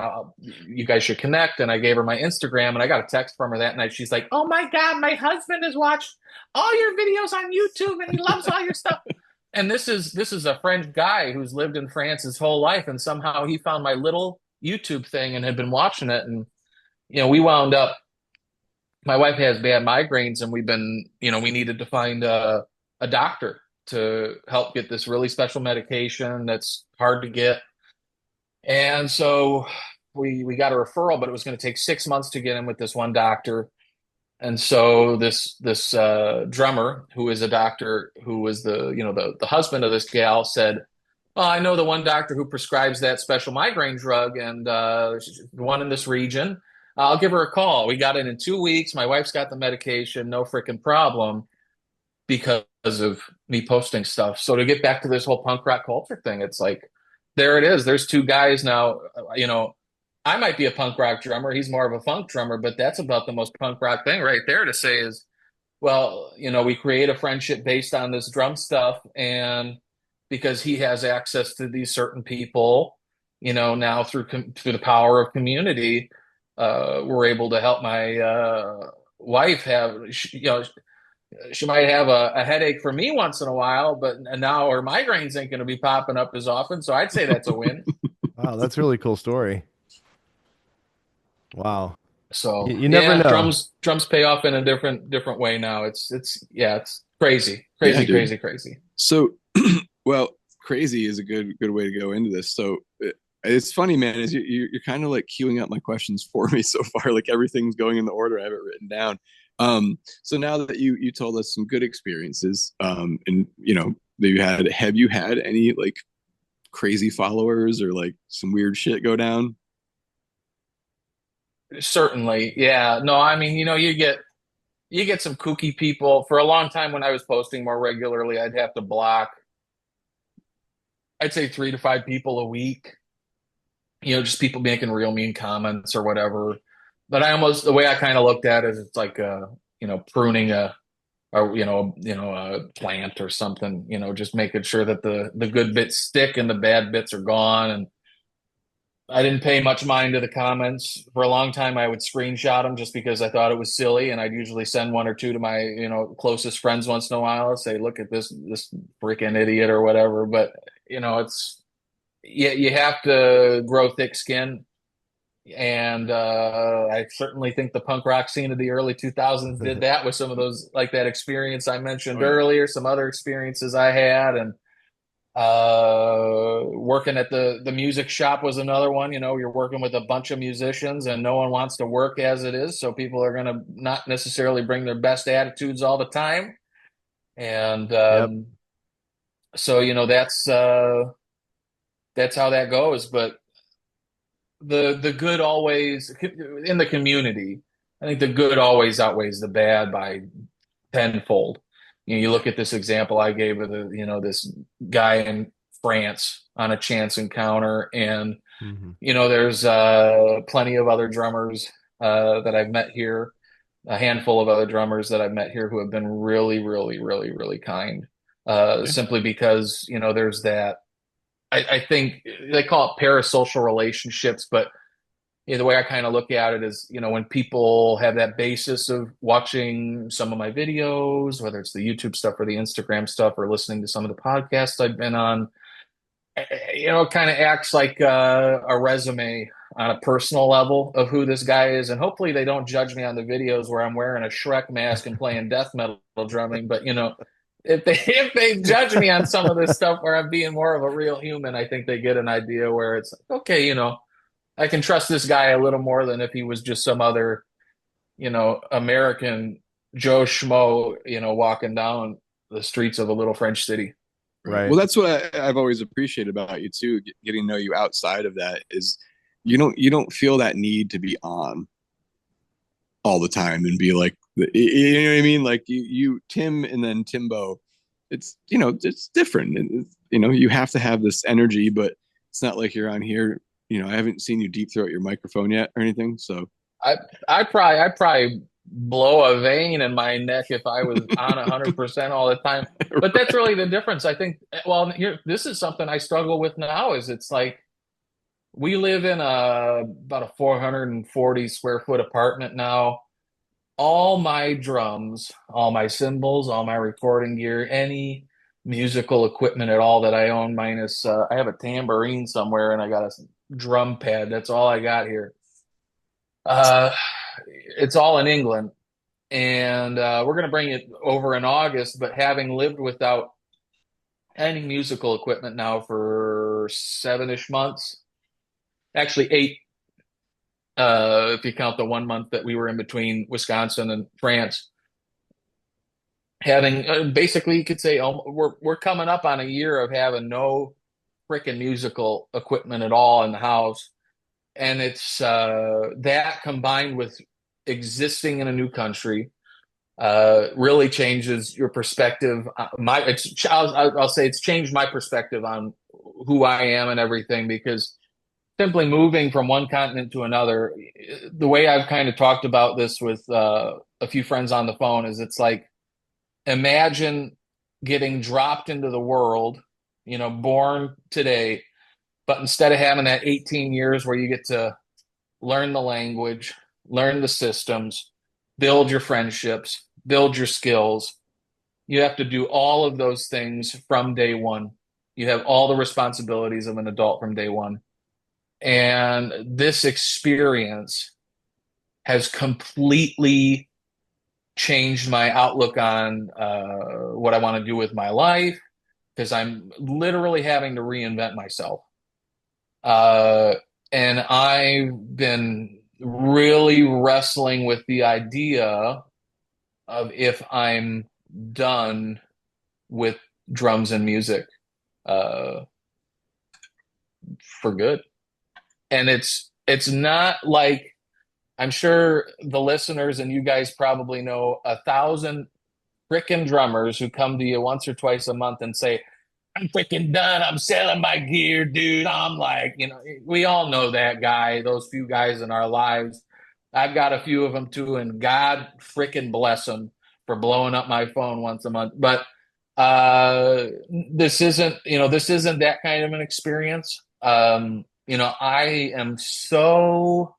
you guys should connect. And I gave her my Instagram, and I got a text from her that night. She's like, "Oh my God, my husband has watched all your videos on YouTube, and he loves all your stuff." And this is a French guy who's lived in France his whole life, and somehow he found my little YouTube thing and had been watching it. And we wound up. My wife has bad migraines, and we needed to find a doctor to help get this really special medication that's hard to get. And so we got a referral, but it was going to take 6 months to get in with this one doctor. And so this drummer, who is a doctor, who was the husband of this gal, said, "Well, I know the one doctor who prescribes that special migraine drug, and the one in this region. I'll give her a call." We got it in 2 weeks. My wife's got the medication, no freaking problem, because of me posting stuff. So to get back to this whole punk rock culture thing, it's like there it is. There's two guys now. I might be a punk rock drummer. He's more of a funk drummer, but that's about the most punk rock thing right there to say is, well, we create a friendship based on this drum stuff, and because he has access to these certain people, now through the power of community, we're able to help my wife have, she might have a headache for me once in a while, but now her migraines ain't going to be popping up as often. So I'd say that's a win. Wow, that's a really cool story. Wow. So You never yeah, know. drums pay off in a different way now. It's crazy, Yeah, crazy, dude. crazy, crazy. So, well, crazy is a good way to go into this. So it's funny, man. Is you're kind of like queuing up my questions for me so far. Like everything's going in the order I have it written down. So now that you told us some good experiences, and that have you had any like crazy followers or like some weird shit go down? Certainly, yeah. No, I mean, you get some kooky people. For a long time, when I was posting more regularly, I'd have to block, I'd say 3 to 5 people a week. just people making real mean comments or whatever. But the way I kind of looked at it is it's like, pruning a plant or something, just making sure that the good bits stick and the bad bits are gone. And I didn't pay much mind to the comments for a long time. I would screenshot them just because I thought it was silly, and I'd usually send one or two to my, closest friends once in a while. I'd say, "Look at this freaking idiot" or whatever. But it's you have to grow thick skin, and I certainly think the punk rock scene of the early 2000s did that with some of those, like that experience I mentioned Oh yeah. earlier, some other experiences I had, and working at the music shop was another one. You're working with a bunch of musicians and no one wants to work as it is, so people are going to not necessarily bring their best attitudes all the time. And Yep. so that's how that goes. But the good always in the community, I think the good always outweighs the bad by tenfold. You look at this example I gave of this guy in France on a chance encounter, and Hmm. there's plenty of other drummers that I've met here, a handful of other drummers that I've met here who have been really, really, really, really kind. Yeah. Simply because there's that. I think they call it parasocial relationships, but the way I kind of look at it is, when people have that basis of watching some of my videos, whether it's the YouTube stuff or the Instagram stuff or listening to some of the podcasts I've been on, it kind of acts like a resume on a personal level of who this guy is. And hopefully they don't judge me on the videos where I'm wearing a Shrek mask and playing death metal drumming. But, if they judge me on some of this stuff where I'm being more of a real human, I think they get an idea where it's like, okay, I can trust this guy a little more than if he was just some other, American Joe Schmo, walking down the streets of a little French city. Right. Right. Well, that's what I've always appreciated about you too. Getting to know you outside of that is you don't feel that need to be on all the time and be like, you know what I mean? Like you Tim and then Timbo, it's it's different. And you have to have this energy, but it's not like you're on here. I haven't seen you deep throat your microphone yet or anything. So I I probably blow a vein in my neck if I was on 100% all the time. But that's really the difference. I think, well, here, this is something I struggle with now is it's like we live in about a 440 square foot apartment now. All my drums, all my cymbals, all my recording gear, any musical equipment at all that I own, minus I have a tambourine somewhere and I got a drum pad. That's all I got here. Uh, it's all in England, and we're going to bring it over in August. But having lived without any musical equipment now for 7-ish months, actually 8, if you count the 1 month that we were in between Wisconsin and France, having basically you could say we're coming up on a year of having no freaking musical equipment at all in the house, and it's that combined with existing in a new country really changes your perspective. I'll say it's changed my perspective on who I am and everything because simply moving from one continent to another, the way I've kind of talked about this with a few friends on the phone is it's like imagine getting dropped into the world, born today, but instead of having that 18 years where you get to learn the language, learn the systems, build your friendships, build your skills. You have to do all of those things from day one. You have all the responsibilities of an adult from day one. And this experience has completely changed my outlook on what I want to do with my life because I'm literally having to reinvent myself. Uh, and I've been really wrestling with the idea of if I'm done with drums and music uh, for good. And it's not like I'm sure the listeners and you guys probably know 1,000 frickin' drummers who come to you once or twice a month and say, I'm freaking done. I'm selling my gear, dude. I'm like, we all know that guy, those few guys in our lives. I've got a few of them too, and God freaking bless them for blowing up my phone once a month. But this isn't that kind of an experience. I am so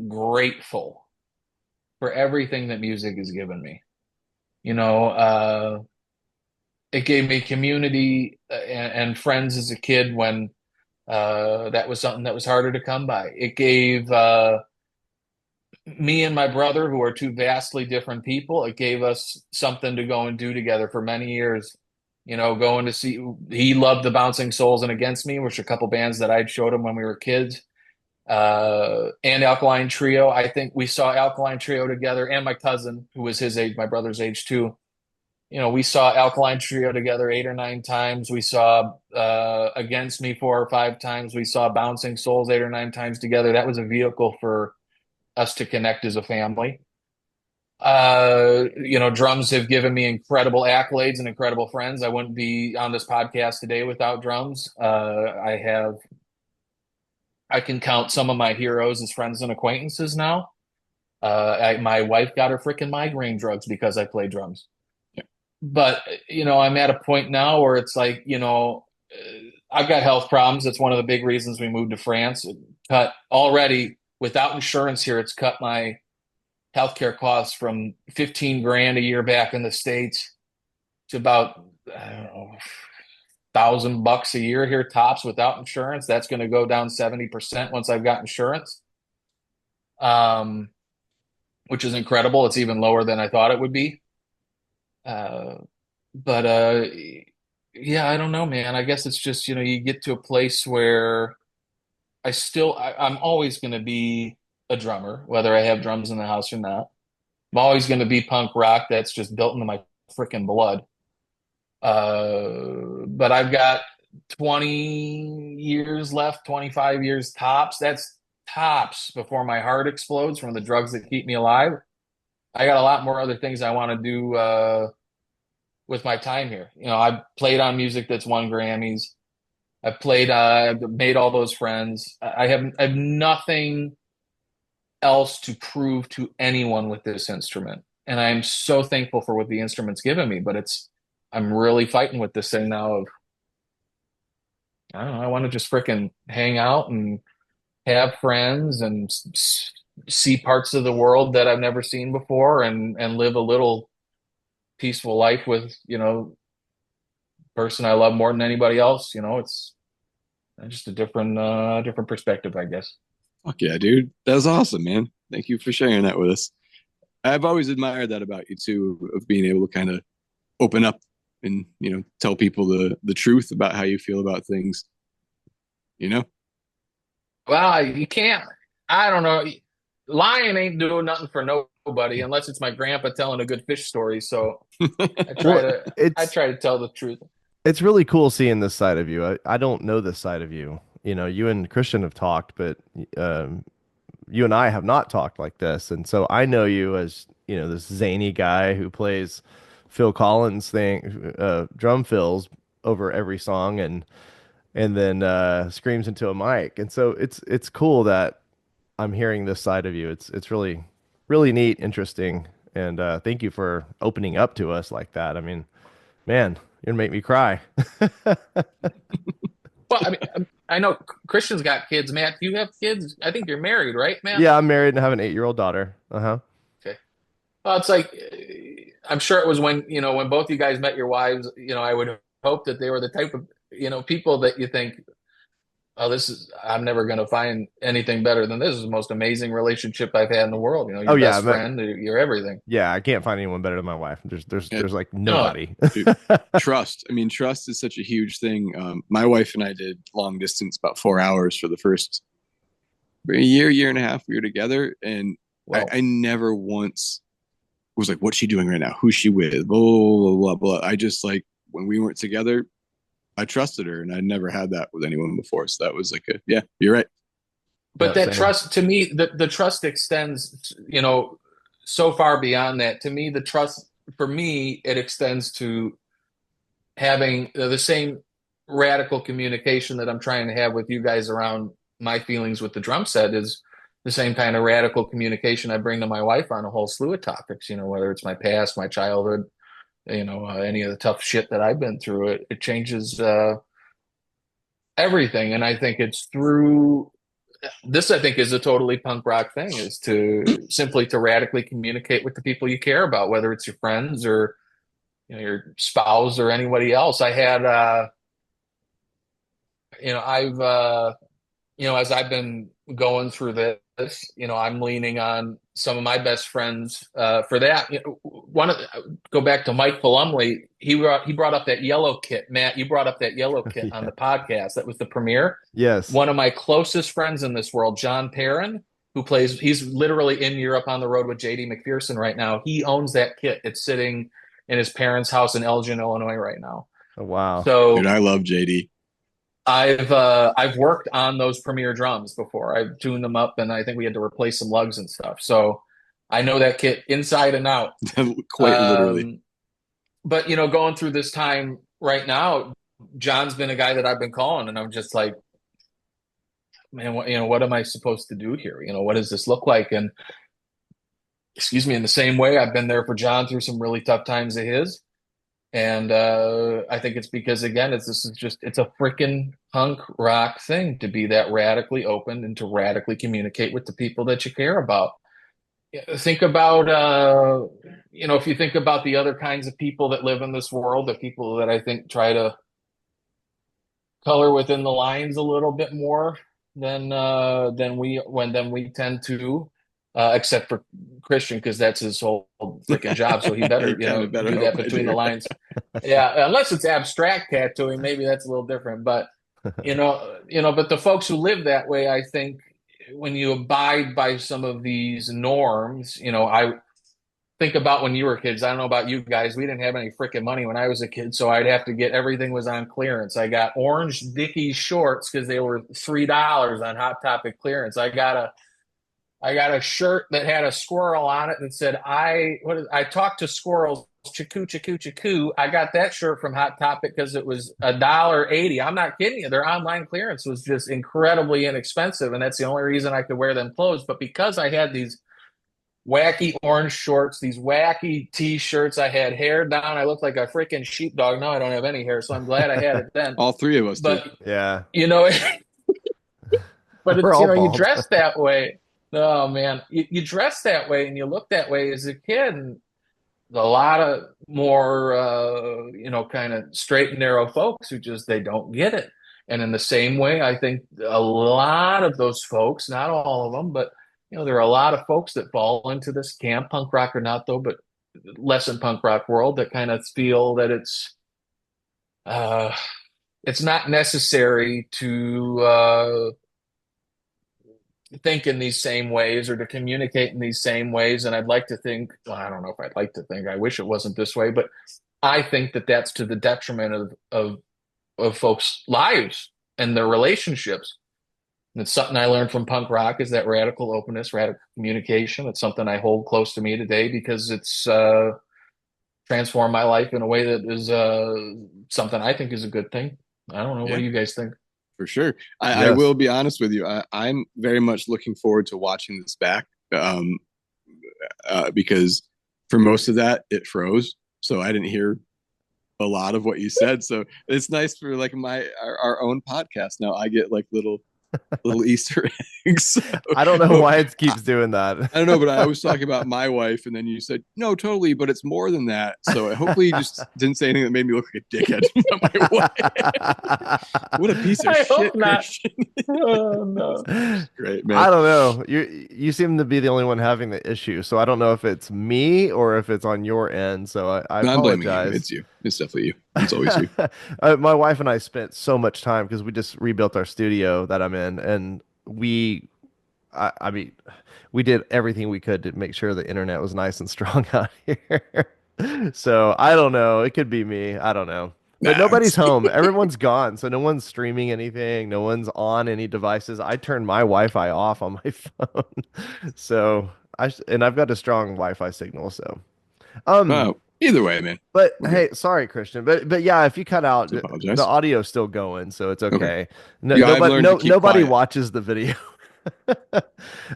grateful for everything that music has given me. You know, it gave me community and friends as a kid when that was something that was harder to come by. It gave me and my brother, who are two vastly different people, it gave us something to go and do together for many years. Going to see, he loved the Bouncing Souls and Against Me, which are a couple bands that I'd showed him when we were kids. And Alkaline Trio. I think we saw Alkaline Trio together, and my cousin, who was his age, my brother's age too. We saw Alkaline Trio together 8 or 9 times. We saw Against Me 4 or 5 times. We saw Bouncing Souls 8 or 9 times together. That was a vehicle for us to connect as a family. Drums have given me incredible accolades and incredible friends. I wouldn't be on this podcast today without drums. I can count some of my heroes as friends and acquaintances now. My wife got her freaking migraine drugs because I play drums. But I'm at a point now where it's like, I've got health problems. That's one of the big reasons we moved to France. It cut already without insurance here. It's cut my healthcare costs from 15 grand a year back in the States to about, I don't know, $1,000 a year here tops without insurance. That's going to go down 70% once I've got insurance, which is incredible. It's even lower than I thought it would be. But yeah, I don't know, man. I guess it's just, you get to a place where I'm always going to be a drummer, whether I have drums in the house or not. I'm always going to be punk rock. That's just built into my freaking blood. But I've got 20 years left, 25 years tops. That's tops before my heart explodes from the drugs that keep me alive. I got a lot more other things I want to do with my time here. I've played on music that's won Grammys. I've made all those friends. I have nothing else to prove to anyone with this instrument. And I'm so thankful for what the instrument's given me, but I'm really fighting with this thing now of, I don't know, I want to just freaking hang out and have friends and see parts of the world that I've never seen before and live a little peaceful life with, person I love more than anybody else. It's just a different perspective, I guess. Fuck yeah, dude. That was awesome, man. Thank you for sharing that with us. I've always admired that about you too, of being able to kind of open up and, tell people the truth about how you feel about things. Well, you can't, I don't know. Lying ain't doing nothing for nobody unless it's my grandpa telling a good fish story. So I try Well, to I it's try to tell the truth. it's really cool seeing this side of you. I don't know this side of you. You and Christian have talked, but you and I have not talked like this. And so I know you as, this zany guy who plays Phil Collins drum fills over every song and then screams into a mic. And so it's cool that I'm hearing this side of you. It's really really neat, interesting, and thank you for opening up to us like that. I mean, man, you're gonna make me cry. Well, I mean, I know Christian's got kids. Matt, do you have kids? I think you're married, right, Matt? Yeah, I'm married and have an 8-year-old daughter. Uh-huh. Okay. Well, it's like I'm sure it was when both you guys met your wives. I would hope that they were the type of people that you think, oh, I'm never going to find anything better than this. This is the most amazing relationship I've had in the world. Oh Your yeah, best friend, you're everything. yeah, I can't find anyone better than my wife. Yeah, There's like No, nobody. dude, trust. I mean, trust is such a huge thing. My wife and I did long distance, about 4 hours for the first year and a half we were together, and well, I never once was like, "What's she doing right now? Who's she with?" Blah blah blah blah. I just like when we weren't together, I trusted her, and I'd never had that with anyone before. So that was like yeah, you're right. but Yeah, that same. trust to me, the trust extends, so far beyond that. To me, the trust for me, it extends to having the same radical communication that I'm trying to have with you guys around my feelings with the drum set is the same kind of radical communication I bring to my wife on a whole slew of topics, whether it's my past, my childhood, any of the tough shit that I've been through. It changes everything. And I think it's through this, I think, is a totally punk rock thing, is to simply to radically communicate with the people you care about, whether it's your friends or your spouse or anybody else. I had I've as I've been going through this, I'm leaning on some of my best friends for that. Go back to Mike Palumley. He brought up that yellow kit. Matt, you brought up that yellow kit on Yeah. the podcast. That was the premiere. Yes. One of my closest friends in this world, John Perrin, he's literally in Europe on the road with JD McPherson right now. He owns that kit. It's sitting in his parents' house in Elgin, Illinois right now. Oh, wow. Dude, So I love JD. I've worked on those Premier drums before. I've tuned them up, and I think we had to replace some lugs and stuff. So I know that kit inside and out. Quite literally. But going through this time right now, John's been a guy that I've been calling, and I'm just like, man, what am I supposed to do here? What does this look like? And excuse me, in the same way, I've been there for John through some really tough times of his. And I think it's because again, it's a freaking punk rock thing to be that radically open and to radically communicate with the people that you care about. Think about if you think about the other kinds of people that live in this world, the people that I think try to color within the lines a little bit more than we tend to, except for Christian, because that's his whole freaking job. So he better, You kind of better do hope that I between the do. lines. Yeah, unless it's abstract tattooing, maybe that's a little different. But but the folks who live that way, I think when you abide by some of these norms, I think about when you were kids. I don't know about you guys. We didn't have any freaking money when I was a kid, so I'd have to get everything was on clearance. I got orange Dickies shorts because they were $3 on Hot Topic clearance. I got a shirt that had a squirrel on it that said I talk to squirrels, chakoo chakoo chakoo. I got that shirt from Hot Topic because it was $1.80. I'm not kidding you. Their online clearance was just incredibly inexpensive, and that's the only reason I could wear them clothes. But because I had these wacky orange shorts, these wacky t-shirts, I had hair down. I looked like a freaking sheepdog. Now I don't have any hair, so I'm glad I had it then. All three of us do. But Yeah. you know, but We're it's all you bald. dress that way. Oh man, you dress that way and you look that way as a kid, and a lot of more kind of straight and narrow folks who just they don't get it. And in the same way, I think a lot of those folks, not all of them, but there are a lot of folks that fall into this camp, punk rock or not though, but less in punk rock world, that kind of feel that uh it's not necessary to think in these same ways or to communicate in these same ways. And I'd like to think, well, I don't know if I'd like to think, I wish it wasn't this way, but I think that that's to the detriment of folks' lives and their relationships. And it's something I learned from punk rock is that radical openness, radical communication. It's something I hold close to me today because it's transformed my life in a way that is something I think is a good thing. I don't know. What Yeah, do you guys think? for sure. I Yes. will be honest with you. I'm very much looking forward to watching this back because for most of that, it froze. So I didn't hear a lot of what you said. So it's nice for like our own podcast. Now I get like little Easter eggs. So, I don't know why it I, keeps doing that. I don't know, but I was talking about my wife, and then you said no, totally, but it's more than that. So hopefully, you just didn't say anything that made me look like a dickhead about my wife. What a piece of I hope shit, not. Christian! Oh no. Great I man. don't know. You seem to be the only one having the issue, so I don't know if it's me or if it's on your end. So I No, I'm blaming you. apologize. It's you. It's definitely you. It's always you. My wife and I spent so much time because we just rebuilt our studio that I'm in, and I mean, we did everything we could to make sure the internet was nice and strong out here. So I don't know. It could be me. I don't know. But Nah, nobody's it's home. Everyone's gone. So no one's streaming anything. No one's on any devices. I turned my Wi-Fi off on my phone. So and I've got a strong Wi-Fi signal. So um wow. Either way, man, But we're good. hey, sorry, Christian. But yeah, if you cut out, I the apologize. audio's still going, so it's Okay. okay. Yeah, I've Nobody, learned to keep nobody quiet. watches the video.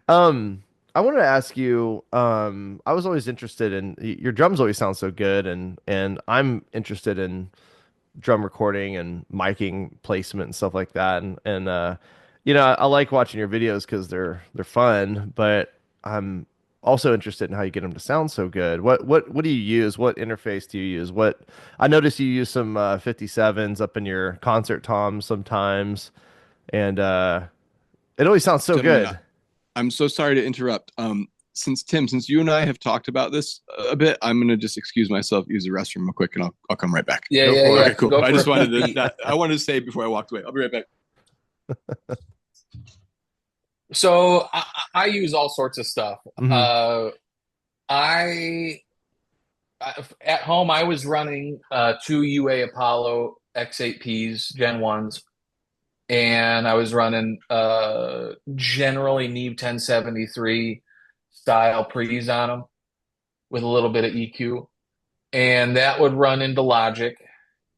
Um, I wanted to ask you, I was always interested in your drums always sound so good, and I'm interested in drum recording and miking placement and stuff like that. And I like watching your videos because they're fun, but I'm also interested in how you get them to sound so good. What do you use? What interface do you use? What I notice you use some 57s up in your concert toms sometimes, and it always sounds so Gentlemen, good. I'm so sorry to interrupt. Since you and I have talked about this a bit, I'm gonna just excuse myself, use the restroom real quick, and I'll come right back. Yeah, Go yeah, for yeah. Okay, it. cool. Go I for just a wanted peep to peep. that I wanted to say before I walked away. I'll be right back. So I use all sorts of stuff. Hmm. Uh, I at home I was running two UA Apollo X8Ps Gen 1s, and I was running generally Neve 1073 style pre's on them with a little bit of EQ. And that would run into Logic.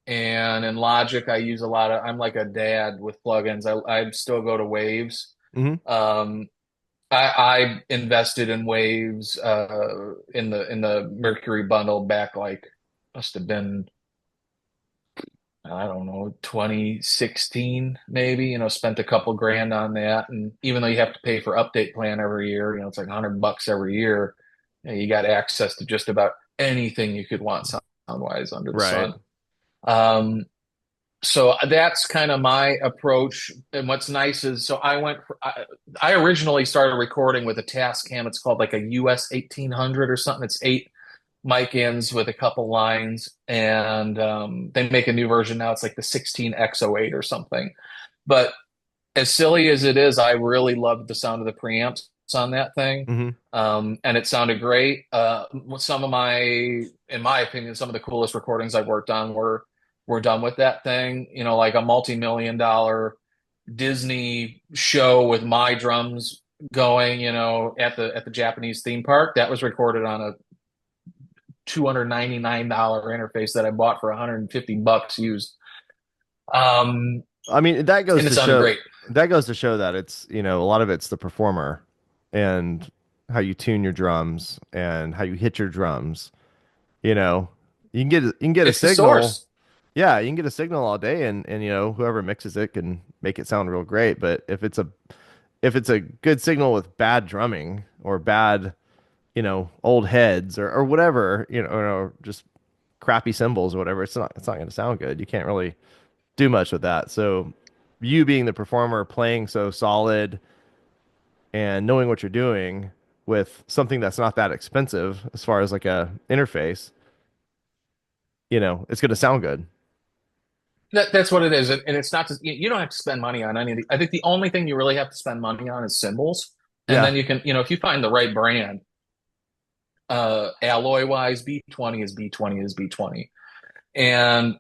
And in Logic, I use a lot of, I'm like a dad with plugins. I still go to Waves. Hmm. Um, I invested in Waves in the Mercury bundle back like must have been I don't know 2016 maybe. Spent a couple grand on that, and even though you have to pay for update plan every year, it's like $100 every year. You got access to just about anything you could want sound wise under the Right. sun. Um, so that's kind of my approach. And what's nice is, so I originally started recording with a Tascam. It's called like a US 1800 or something. It's 8 mic ins with a couple lines. And they make a new version now. It's like the 16X08 or something. But as silly as it is, I really loved the sound of the preamps on that thing. Hmm. And it sounded great. In my opinion, some of the coolest recordings I've worked on were done with that thing. Like a multi-million-dollar Disney show with my drums going. At the Japanese theme park. That was recorded on a $299 interface that I bought for $150 used. Um, I mean, and it sounded great. that goes to show that it's, a lot of it's the performer and how you tune your drums and how you hit your drums. You know, you can get a It's the signal. source. Yeah, you can get a signal all day and whoever mixes it can make it sound real great, but if it's a good signal with bad drumming or bad, old heads or whatever, or just crappy cymbals or whatever, it's not going to sound good. You can't really do much with that. So you being the performer, playing so solid and knowing what you're doing with something that's not that expensive as far as like a interface, it's going to sound good. That's what it is, and it's not. You don't have to spend money on any of the. I think the only thing you really have to spend money on is cymbals, and Yeah. then you can, if you find the right brand, alloy wise, B20 is B20 is B20, and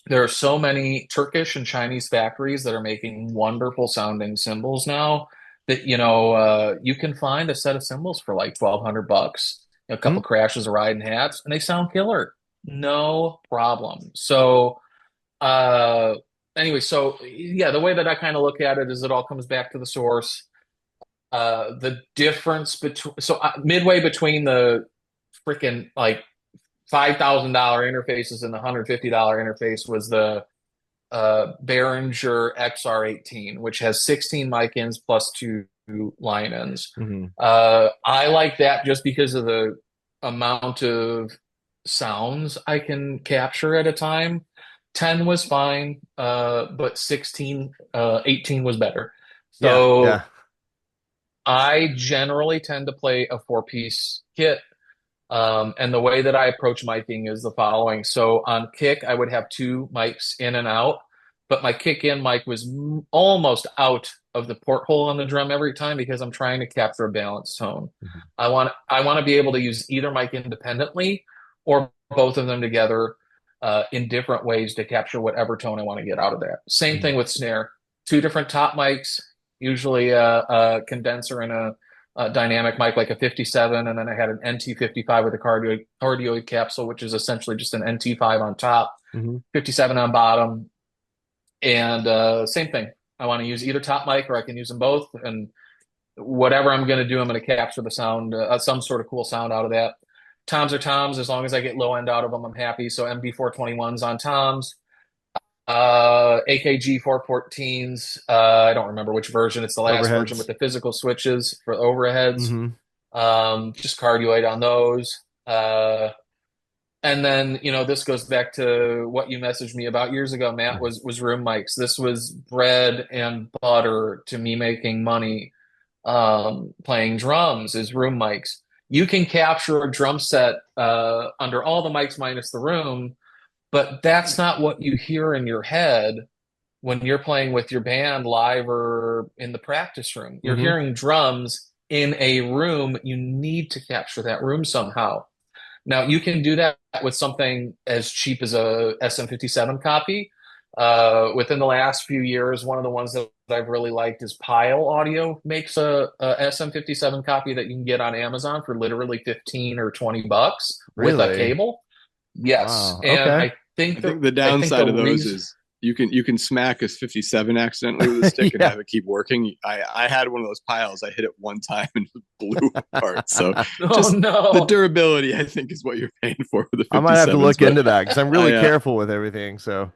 there are so many Turkish and Chinese factories that are making wonderful sounding cymbals now that you can find a set of cymbals for like $1,200, a Hmm. couple crashes of riding hats, and they sound killer, no problem. So uh, anyway, so yeah, the way that I kind of look at it is it all comes back to the source. The difference between midway between the freaking like $5,000 interfaces and the $150 interface was the Behringer XR18, which has 16 mic ins plus two line ins. Hmm. I like that just because of the amount of sounds I can capture at a time. 10 was fine, but 16, 18 was better. Yeah. Yeah. So I generally tend to play a four-piece kit. And the way that I approach miking is the following. So on kick, I would have two mics in and out, but my kick in mic was almost out of the porthole on the drum every time because I'm trying to capture a balanced tone. Mhm. I want to be able to use either mic independently or both of them together in different ways to capture whatever tone I want to get out of that. Same Mhm. thing with snare. Two different top mics, usually a condenser and dynamic mic, like a 57, and then I had an NT55 with a cardioid capsule, which is essentially just an NT5 on top, Hmm. 57 on bottom, and same thing. I want to use either top mic or I can use them both, and whatever I'm going to do, I'm going to capture the sound, some sort of cool sound out of that. Toms are toms. As long as I get low end out of them, I'm happy. So MD421s on toms, AKG 414s. I don't remember which version. It's the last version with Overheads. the physical switches for overheads. Hmm. Just cardioid on those. And then, this goes back to what you messaged me about years ago, Matt, was room mics. This was bread and butter to me making money playing drums is room mics. You can capture a drum set under all the mics minus the room, but that's not what you hear in your head when you're playing with your band live or in the practice room. You're Hmm. hearing drums in a room. You need to capture that room somehow. Now, you can do that with something as cheap as a SM57 copy. Within the last few years, one of the ones that I've really liked is Pile Audio makes a SM57 copy that you can get on Amazon for literally 15 or $20 with a Really? cable. Yes, Wow. and Okay. I think I the think the I think the downside of those reason. is you can smack a 57 accidentally with a stick and Yeah. have it keep working. I had one of those piles. I hit it one time and it blew apart. So Oh just the no. durability, I think, is what you're paying for the I might have to 57s. look But into that because I'm really I careful with everything. So,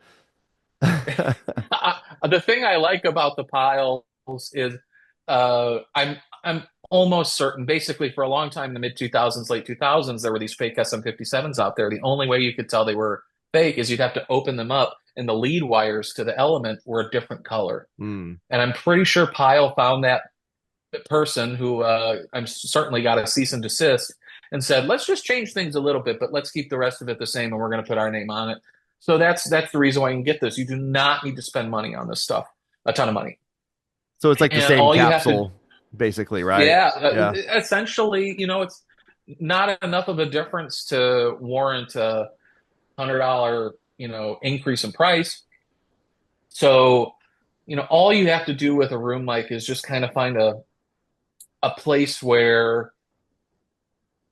The thing I like about the piles is I'm almost certain. Basically, for a long time in the mid 2000s, late 2000s, there were these fake SM57s out there. The only way you could tell they were fake is you'd have to open them up, and the lead wires to the element were a different color. mm. And I'm pretty sure Pyle found that person who I'm certainly got a cease and desist and said, let's just change things a little bit, but let's keep the rest of it the same, and we're going to put our name on it. So that's the reason why you can get this. You do not need to spend money on this stuff, a ton of money, So it's like the and same all you have to, capsule, basically, right? yeah, Yeah. essentially, it's not enough of a difference to warrant $100, increase in price. So, all you have to do with a room mic is just kind of find a place where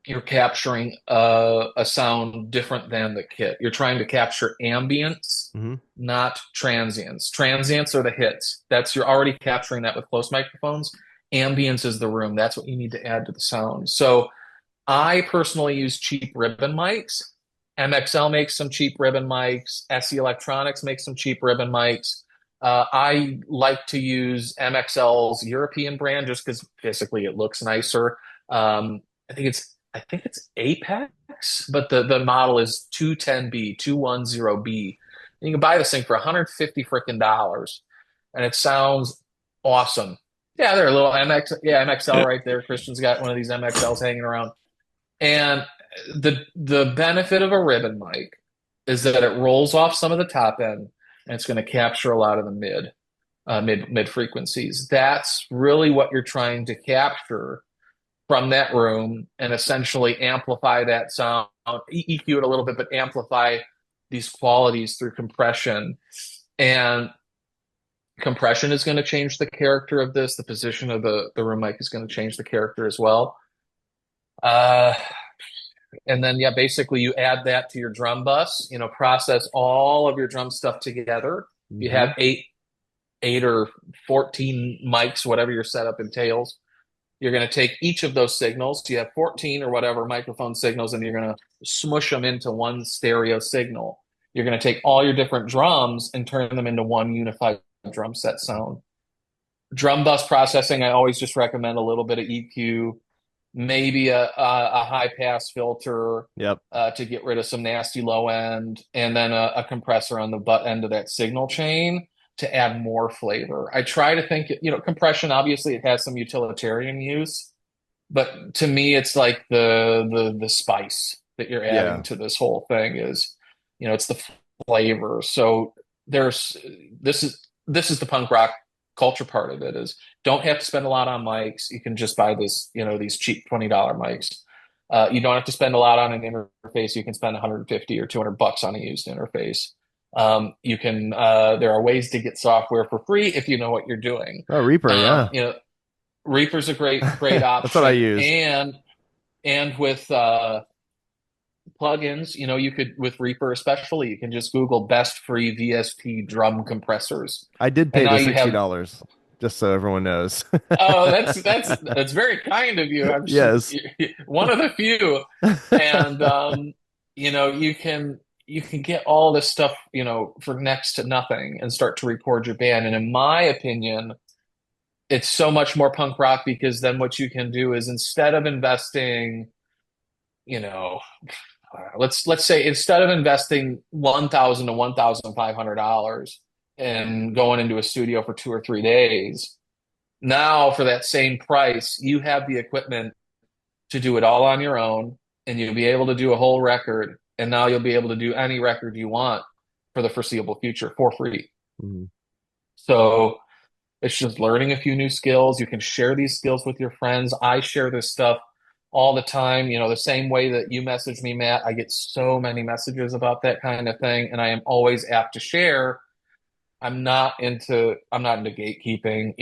you're capturing a sound different than the kit. You're trying to capture ambience, Hmm. not transients. Transients are the hits. You're already capturing that with close microphones. Ambience is the room. That's what you need to add to the sound. So I personally use cheap ribbon mics. MXL makes some cheap ribbon mics. SE Electronics makes some cheap ribbon mics. I like to use MXL's European brand just because basically it looks nicer. I think it's Apex, but the model is 210B, 210B. And you can buy this thing for 150 freaking dollars, and it sounds awesome. Yeah, they're a little MXL right there. Christian's got one of these MXLs hanging around. And the benefit of a ribbon mic is that it rolls off some of the top end and it's going to capture a lot of the mid frequencies. That's really what you're trying to capture from that room and essentially amplify that sound, EQ it a little bit, but amplify these qualities through compression. And compression is going to change the character of this. The position of the room mic is going to change the character as well. And then, yeah, basically you add that to your drum bus, process all of your drum stuff together. You Hmm. have eight or 14 mics, whatever your setup entails. You're going to take each of those signals. You have 14 or whatever microphone signals, and you're going to smush them into one stereo signal. You're going to take all your different drums and turn them into one unified drum set sound. Drum bus processing, I always just recommend a little bit of EQ, maybe a high pass filter Yep. to get rid of some nasty low end, and then a compressor on the butt end of that signal chain to add more flavor. I try to think, compression, obviously it has some utilitarian use, but to me, it's like the spice that you're adding Yeah. to this whole thing is, it's the flavor. So there's this is the punk rock culture part of it is don't have to spend a lot on mics. You can just buy these cheap $20 mics. You don't have to spend a lot on an interface. You can spend 150 or $200 on a used interface. There are ways to get software for free if you know what you're doing. Oh, Reaper. Um, Yeah. you know, Reaper's a great That's what I option, use. and with plugins, you could with Reaper especially, you can just Google best free VST drum compressors, I did and pay now the you have. $60, just so everyone knows. Oh, that's very kind of you. I'm sure Yes. one of the few, and you can get all this stuff for next to nothing and start to record your band. And in my opinion, it's so much more punk rock because then what you can do is instead of investing, you know, let's say instead of investing $1,000 to $1,500 and going into a studio for 2 or 3 days, now for that same price, you have the equipment to do it all on your own, and you'll be able to do a whole record. And now you'll be able to do any record you want for the foreseeable future for free. Mhm. So it's just learning a few new skills. You can share these skills with your friends. I share this stuff all the time. The same way that you message me, Matt, I get so many messages about that kind of thing, and I am always apt to share. I'm not into gatekeeping.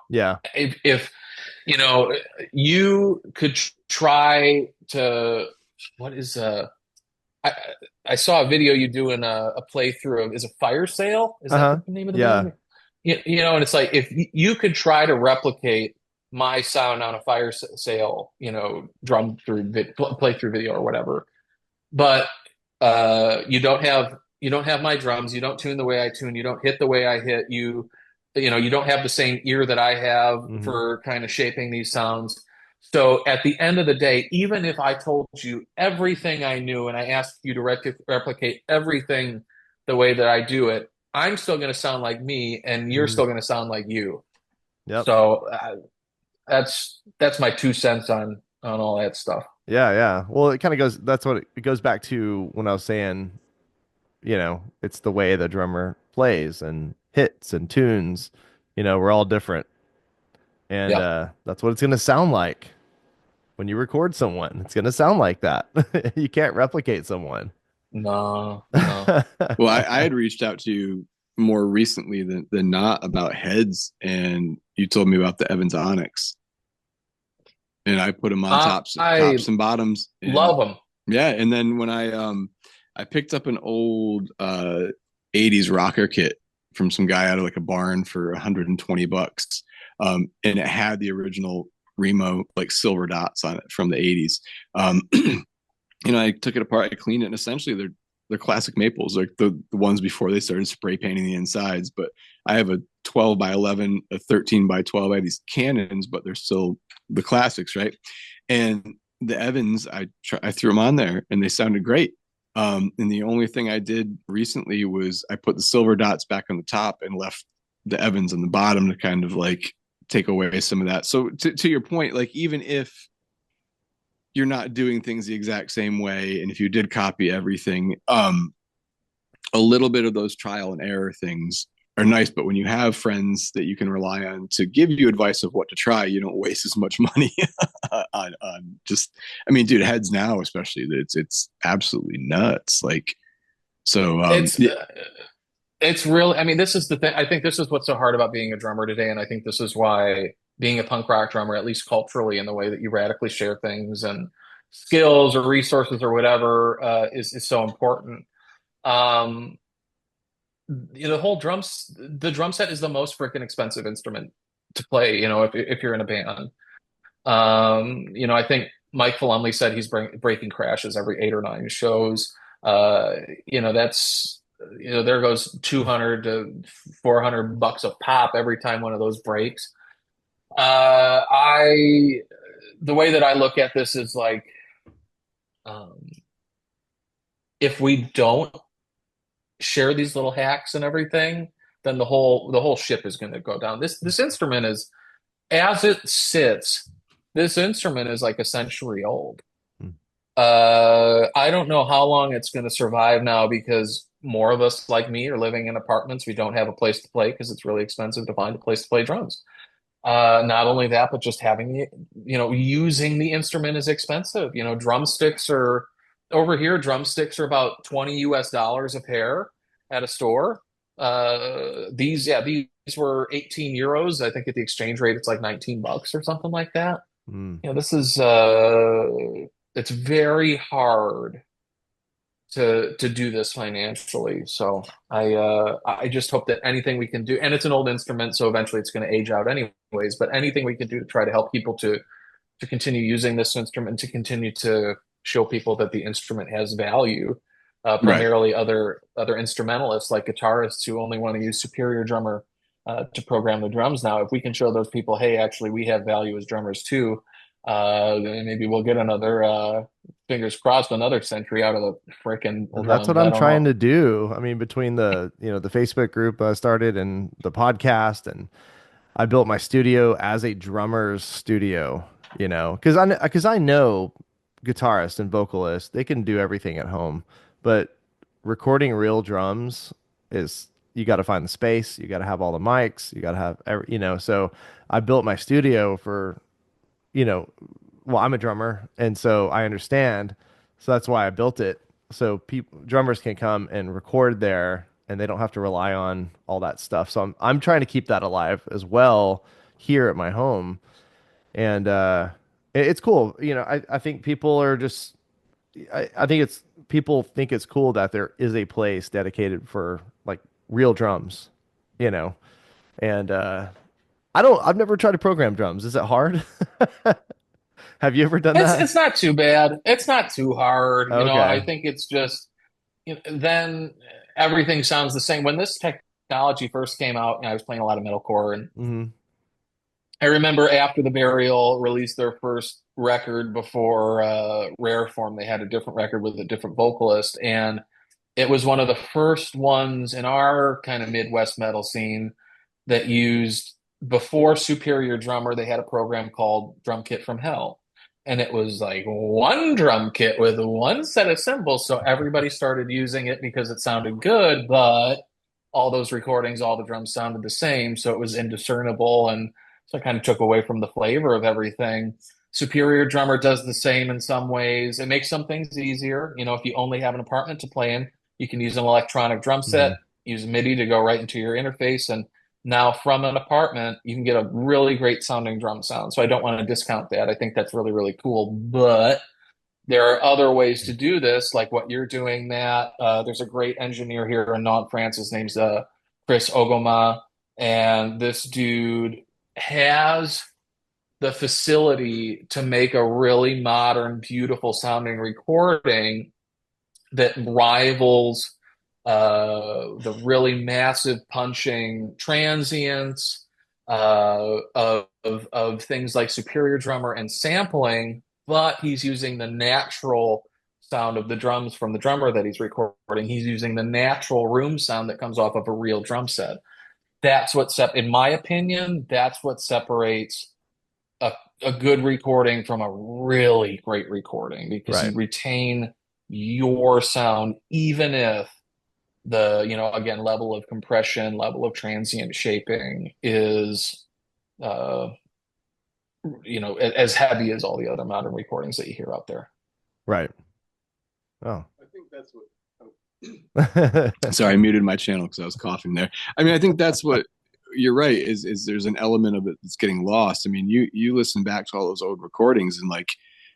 Yeah. If you could try to, what is I I saw a video you doing a playthrough of, is a fire sale? Is that Uh-huh. the name of the Yeah. video? And it's like if you could try to replicate my sound on a fire sale, drum through playthrough video or whatever, but you don't have my drums, you don't tune the way I tune, you don't hit the way I hit, you don't have the same ear that I have Hmm. for kind of shaping these sounds. So at the end of the day, even if I told you everything I knew and I asked you to replicate everything the way that I do it, I'm still going to sound like me and you're Hmm. still going to sound like you. Yep. So that's my 2 cents on all that stuff. Yeah, yeah. Well, it kind of goes, that's what it goes back to when I was saying, it's the way the drummer plays and hits and tunes. We're all different. And Yeah. that's what it's going to sound like when you record someone. It's going to sound like that. You can't replicate someone. No, no. Well, I had reached out to you more recently than not about heads, and you told me about the Evans Onyx, and I put them on I tops and bottoms, and love them. yeah. And then when I picked up an old 80s rocker kit from some guy out of like a barn for $120, and it had the original Remo like silver dots on it from the 80s. I took it apart, I cleaned it, and essentially they're classic maples, like the ones before they started spray painting the insides. But I have a 12 by 11, a 13 by 12. I have these cannons, but they're still the classics, right? And the Evans, I threw them on there, and they sounded great. And the only thing I did recently was I put the silver dots back on the top and left the Evans on the bottom to kind of like take away some of that. So to your point, like even if you're not doing things the exact same way, and if you did copy everything, a little bit of those trial and error things are nice. But when you have friends that you can rely on to give you advice of what to try, you don't waste as much money on just, I mean, dude, heads now especially, it's absolutely nuts. Like, so It's it's really, I mean, this is the thing. I think this is what's so hard about being a drummer today, and I think this is why being a punk rock drummer, at least culturally, in the way that you radically share things and skills or resources or whatever, is so important. Um, the drum set is the most freaking expensive instrument to play. If you're in a band. I think Mike Falumley said he's breaking crashes every 8 or 9 shows. Uh, that's there goes 200 to $400 a pop every time one of those breaks. I The way that I look at this is like, um, if we don't share these little hacks and everything, then the whole ship is going to go down. This instrument is, as it sits, this instrument is like a century old. I don't know how long it's going to survive now because more of us, like me, are living in apartments. We don't have a place to play because it's really expensive to find a place to play drums. Not only that, but just using the instrument is expensive. Drumsticks are over here. Drumsticks are about $20 US a pair at a store. These were 18 euros. I think at the exchange rate, it's like 19 bucks or something like that. Mm. You know, this is it's very hard to do this financially. So I just hope that anything we can do, and it's an old instrument, so eventually it's going to age out anyways, but anything we can do to try to help people to continue using this instrument, to continue to show people that the instrument has value. Right. Primarily other instrumentalists like guitarists who only want to use Superior Drummer to program the drums. Now, if we can show those people, hey, actually, we have value as drummers too, then maybe we'll get another fingers crossed another century out of the freaking Well, that's what drums. I I'm don't trying know. to do. I mean, between the Facebook group I started and the podcast, and I built my studio as a drummer's studio, because I know guitarists and vocalists, they can do everything at home, but recording real drums is you got to find the space, you got to have all the mics, you got to have so I built my studio for, you know, well, I'm a drummer, and so I understand. So that's why I built it. So people, drummers can come and record there, and they don't have to rely on all that stuff. So I'm trying to keep that alive as well here at my home, and it's cool. I think people are just. I think it's people think it's cool that there is a place dedicated for like real drums, you know, and I've never tried to program drums. Is it hard? Have you ever done It's that? it's not too bad. It's not too hard. You know, I Okay. think it's just then everything sounds the same. When this technology first came out, I was playing a lot of metalcore, and Hmm. I remember after the Burial released their first record before Rare Form, they had a different record with a different vocalist, and it was one of the first ones in our kind of Midwest metal scene that used before Superior Drummer. They had a program called Drum Kit from Hell. And it was like one drum kit with one set of cymbals. So everybody started using it because it sounded good, but all those recordings, all the drums sounded the same. So it was indiscernible. And so it kind of took away from the flavor of everything. Superior Drummer does the same in some ways. It makes some things easier. You know, if you only have an apartment to play in, you can use an electronic drum Hmm. set, use MIDI to go right into your interface. And now from an apartment, you can get a really great sounding drum sound. So I don't want to discount that. I think that's really, really cool. But there are other ways to do this, like what you're doing, Matt. There's a great engineer here in Nantes, France. His name's Chris Ogoma. And this dude has the facility to make a really modern, beautiful sounding recording that rivals the really massive punching transients of things like Superior Drummer and sampling, but he's using the natural sound of the drums from the drummer that he's recording. He's using the natural room sound that comes off of a real drum set. That's in my opinion, that's what separates a, a good recording from a really great recording because Right. you retain your sound, even if again, level of compression, level of transient shaping is, uh, as heavy as all the other modern recordings that you hear out there. Right. Oh. I think that's what. Sorry, I muted my channel because I was coughing there. I mean, I think that's what you're right. Is there's an element of it that's getting lost. I mean, you listen back to all those old recordings and like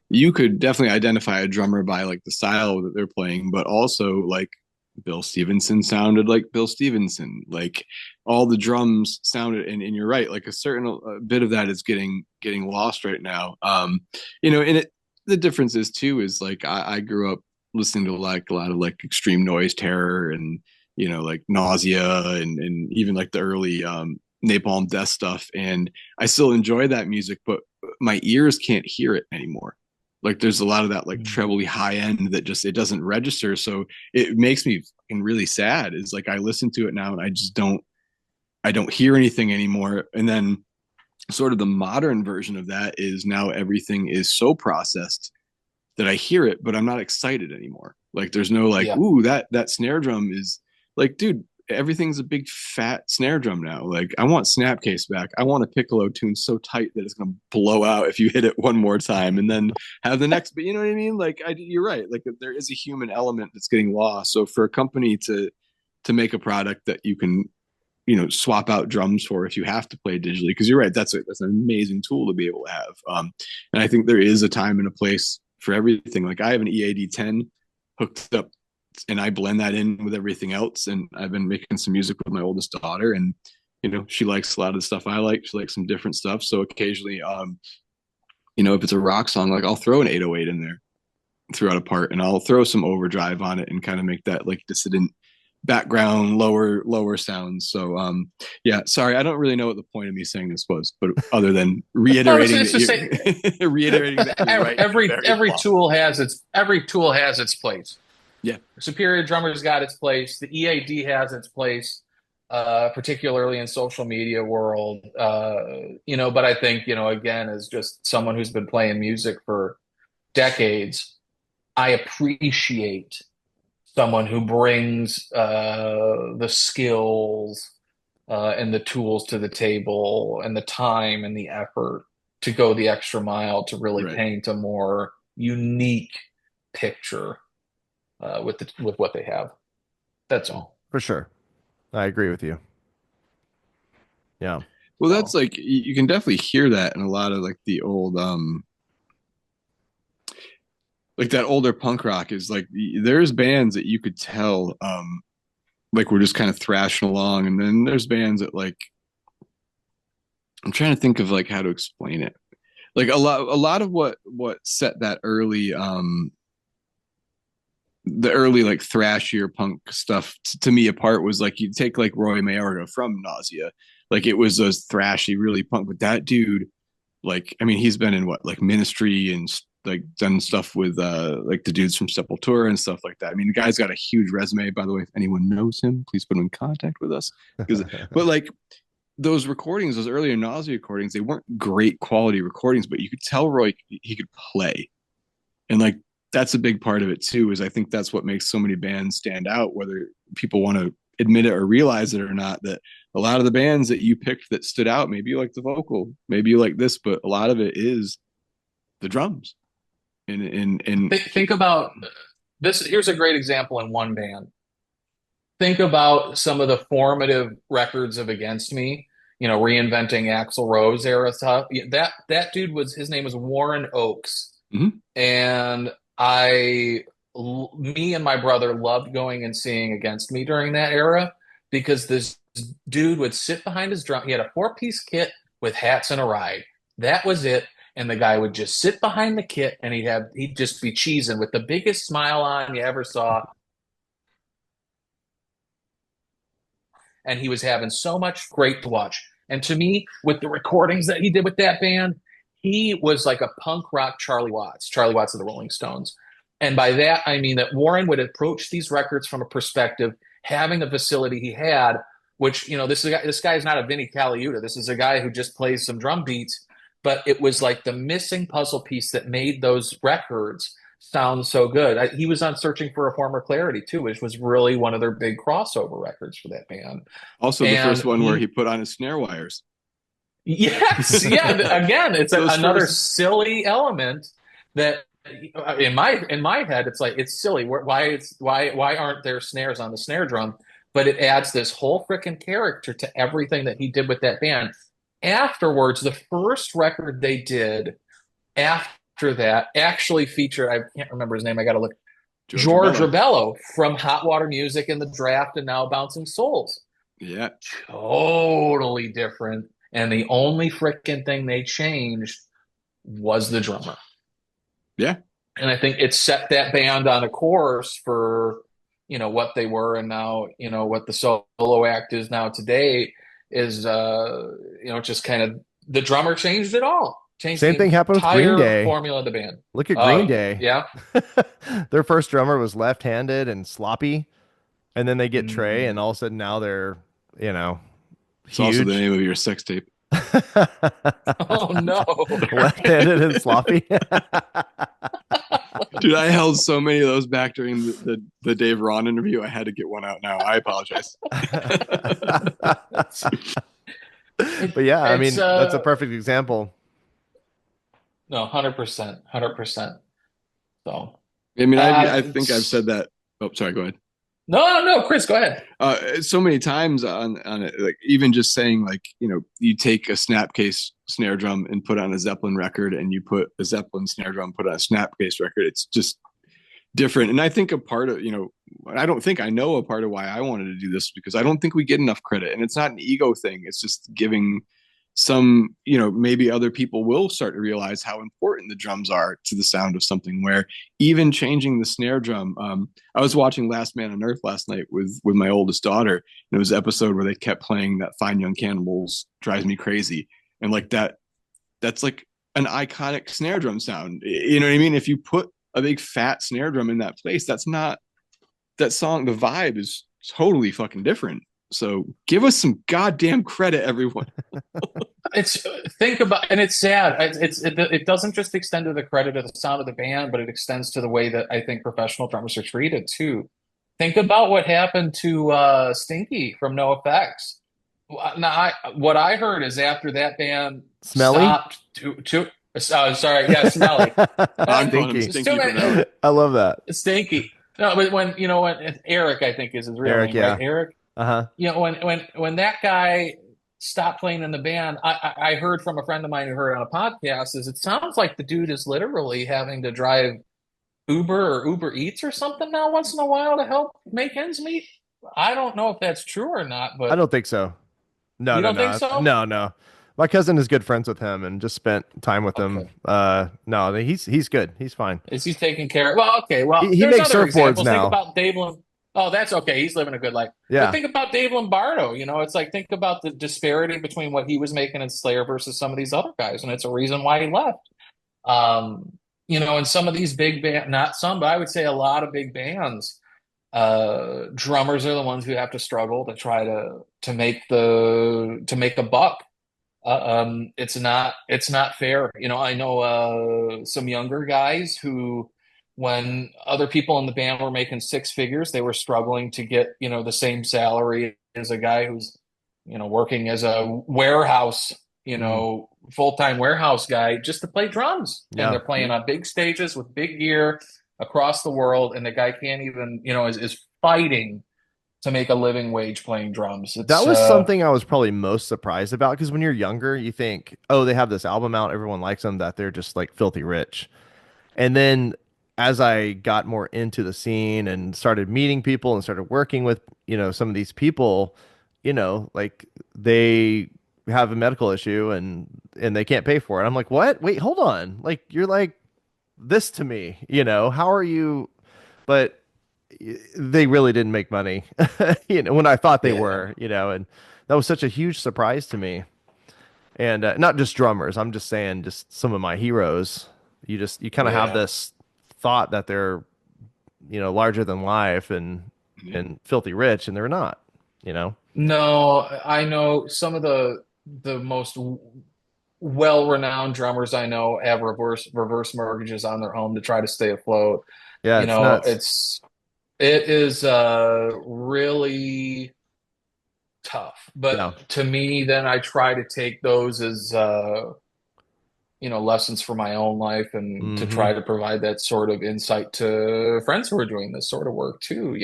you could definitely identify a drummer by like the style that they're playing, but also like Bill Stevenson sounded like Bill Stevenson. Like all the drums sounded, and you're right. Like a certain bit of that is getting lost right now. And the difference is too is like I grew up listening to like a lot of like extreme noise terror and like nausea and even like the early napalm death stuff, and I still enjoy that music, but my ears can't hear it anymore. Like there's a lot of that like Mm. trebly high end that just it doesn't register, so it makes me fucking really sad. Is like I listen to it now and I don't hear anything anymore. And then sort of the modern version of that is now everything is so processed that I hear it, but I'm not excited anymore. Like there's no like, Yeah. ooh, that snare drum is like, dude, everything's a big fat snare drum now. Like I want Snapcase back. I want a piccolo tune so tight that it's gonna blow out if you hit it one more time, and then have the next. But you know what I mean? Like you're right. Like there is a human element that's getting lost. So for a company to make a product that you can, swap out drums for if you have to play digitally. Because you're right, that's an amazing tool to be able to have. And I think there is a time and a place for everything. Like I have an EAD10 hooked up, and I blend that in with everything else. And I've been making some music with my oldest daughter, and she likes a lot of the stuff I like. She likes some different stuff. So occasionally, if it's a rock song, like I'll throw an 808 in there throughout a part, and I'll throw some overdrive on it and kind of make that like dissident background lower sounds. So yeah, sorry, I don't really know what the point of me saying this was, but other than No, reiterating it's just say, reiterating that you're right. every tool has its place. Yeah. Superior Drummer's got its place. The EAD has its place, particularly in social media world. But I think, again, as just someone who's been playing music for decades, I appreciate someone who brings the skills and the tools to the table and the time and the effort to go the extra mile to really paint a more unique picture with what they have. That's all. For sure. I agree with you. Yeah. Well, that's like you can definitely hear that in a lot of like the old like that older punk rock is like there's bands that you could tell like we're just kind of thrashing along, and then there's bands that like I'm trying to think of like how to explain it. Like a lot of what set that early the early like thrashier punk stuff to me apart was like you take like Roy Mayorga from Nausea, like it was those thrashy really punk, but that dude, like I mean he's been in what like Ministry and like done stuff with like the dudes from Sepultura and stuff like that. I mean the guy's got a huge resume, by the way. If anyone knows him, please put him in contact with us. But like those recordings, those earlier Nausea recordings, they weren't great quality recordings, but you could tell Roy he could play. And like that's a big part of it too, is I think that's what makes so many bands stand out, whether people want to admit it or realize it or not, that a lot of the bands that you picked that stood out, maybe you like the vocal, maybe you like this, but a lot of it is the drums. And think about this. Here's a great example in one band. Think about some of the formative records of Against Me, reinventing Axl Rose era stuff. That dude his name was Warren Oakes. Mm-hmm. And me and my brother loved going and seeing Against Me during that era because this dude would sit behind his drum. He had a 4-piece kit with hats and a ride. That was it. And the guy would just sit behind the kit and he'd just be cheesing with the biggest smile on you ever saw. And he was having so much great to watch. And to me, with the recordings that he did with that band, he was like a punk rock Charlie Watts of the Rolling Stones. And by that, I mean that Warren would approach these records from a perspective, having the facility he had, which, this guy is not a Vinnie Colaiuta. This is a guy who just plays some drum beats, but it was like the missing puzzle piece that made those records sound so good. He was on Searching for a Former Clarity too, which was really one of their big crossover records for that band. Also the first one where he put on his snare wires. Yes, yeah. Again, it's another silly element that in my head, it's like it's silly. Why aren't there snares on the snare drum? But it adds this whole freaking character to everything that he did with that band. Afterwards, the first record they did after that actually featured, I can't remember his name. I got to look. George Rebello from Hot Water Music and The Draft, and now Bouncing Souls. Yeah, totally different. And the only freaking thing they changed was the drummer. Yeah. And I think it set that band on a course for, what they were. And now, what the solo act is now today is, just kind of the drummer changed it all. Changed Same thing happened with Green Day. Formula of the band. Look at Green Day. Yeah. Their first drummer was left-handed and sloppy. And then they get Trey, and all of a sudden now they're, it's huge. Also the name of your sex tape. Oh no. Left-handed and sloppy. Dude, I held so many of those back during the Dave Ron interview. I had to get one out now. I apologize. But yeah, I mean, that's a perfect example. No, 100%. 100%. So I mean, I think I've said that. Oh, sorry, go ahead. No, no, Chris, go ahead. So many times on it, like even just saying like you take a Snapcase snare drum and put on a Zeppelin record, and you put a Zeppelin snare drum, put on a Snapcase record. It's just different. And I think a part of, I don't think I know a part of why I wanted to do this because I don't think we get enough credit. And it's not an ego thing. It's just giving some, maybe other people will start to realize how important the drums are to the sound of something where even changing the snare drum. I was watching Last Man on Earth last night with my oldest daughter. And it was an episode where they kept playing that Fine Young Cannibals Drives Me Crazy. And like that's like an iconic snare drum sound. You know what I mean? If you put a big fat snare drum in that place, that's not that song. The vibe is totally fucking different. So give us some goddamn credit, everyone. It's think about, and it's sad. It doesn't just extend to the credit of the sound of the band, but it extends to the way that I think professional drummers are treated too. Think about what happened to Stinky from No Effects. Now, what I heard is after that band Smelly? stopped sorry, yeah, Smelly. I'm calling him Stinky. It's too Stinky from many. now on. I love that. Stinky. No, but when Eric, I think is his real Eric, name, right? yeah. Eric. Uh-huh. When that guy stopped playing in the band, I heard from a friend of mine who heard on a podcast is it sounds like the dude is literally having to drive Uber or Uber Eats or something now once in a while to help make ends meet. I don't know if that's true or not, I but don't think so. No, you no, don't think no. so? No, no. My cousin is good friends with him and just spent time with him. Okay. No, he's good. He's fine. Is he taking care? Well, okay. He, Well, he there's makes other surfboards examples. Think now. about Dave. Oh, that's okay. He's living a good life. But Yeah. think about Dave Lombardo. It's like think about the disparity between what he was making in Slayer versus some of these other guys, and it's a reason why he left. And some of these big band, not some, but I would say a lot of big bands, drummers are the ones who have to struggle to try to make a buck. It's not fair. I know some younger guys who, when other people in the band were making six figures, they were struggling to get the same salary as a guy who's working as a warehouse, Mm, full-time warehouse guy just to play drums. And yeah. they're playing on big stages with big gear across the world, and the guy can't even, is fighting to make a living wage playing drums. That It's was something I was probably most surprised about because when you're younger, you think, oh, they have this album out, everyone likes them, that they're just like filthy rich. And then as I got more into the scene and started meeting people and started working with, some of these people, like they have a medical issue and they can't pay for it. I'm like, "What? Wait, hold on. Like you're like this to me, How are you?" But they really didn't make money, when I thought they yeah, were, and that was such a huge surprise to me. And not just drummers, I'm just saying, just some of my heroes. You kind of have yeah. this thought that they're, larger than life Yeah. and filthy rich, and they're not, you know. No, I know some of the most well-renowned drummers I know have reverse mortgages on their home to try to stay afloat. Yeah, it's nuts. It is really tough. Yeah. But to me, then I try to take those as lessons for my own life and to Hmm. try to provide that sort of insight to friends who are doing this sort of work too.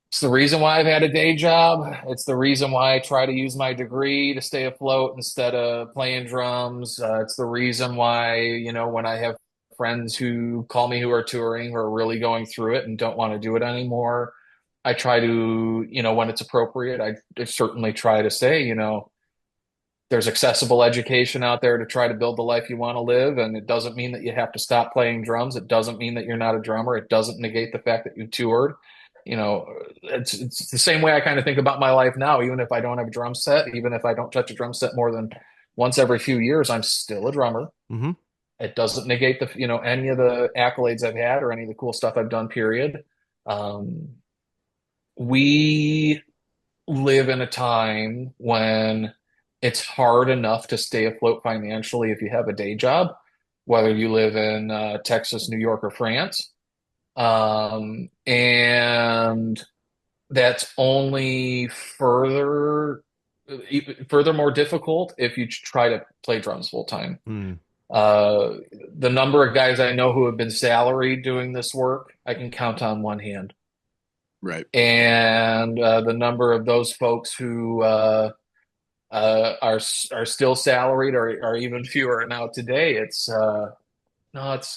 It's the reason why I've had a day job. It's the reason why I try to use my degree to stay afloat instead of playing drums. It's the reason why, when I have friends who call me who are touring, who are really going through it and don't want to do it anymore, I try to, when it's appropriate, I certainly try to say, there's accessible education out there to try to build the life you want to live. And it doesn't mean that you have to stop playing drums. It doesn't mean that you're not a drummer. It doesn't negate the fact that you toured. It's the same way I kind of think about my life now. Even if I don't have a drum set, even if I don't touch a drum set more than once every few years, I'm still a drummer. Hmm. It doesn't negate any of the accolades I've had or any of the cool stuff I've done, period. Um, we live in a time when it's hard enough to stay afloat financially if you have a day job, whether you live in Texas, New York, or France. And that's only further more difficult if you try to play drums full time. Mm. Uh, the number of guys I know who have been salaried doing this work, I can count on one hand. Right. and the number of those folks who are still salaried or even fewer now today. It's no,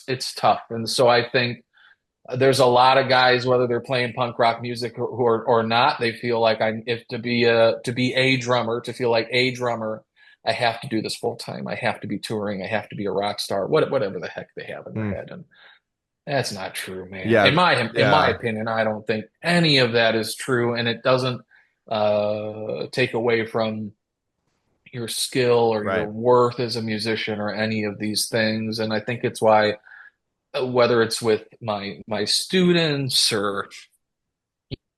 it's tough, and so I think there's a lot of guys, whether they're playing punk rock music or not, they feel like I if to be a drummer, to feel like a drummer, I have to do this full time. I have to be touring. I have to be a rock star. Whatever the heck they have in their Mm. head, and that's not true, man. Yeah, In my yeah, opinion, I don't think any of that is true, and it doesn't take away from your skill or your right. worth as a musician or any of these things. And I think it's why whether it's with my students or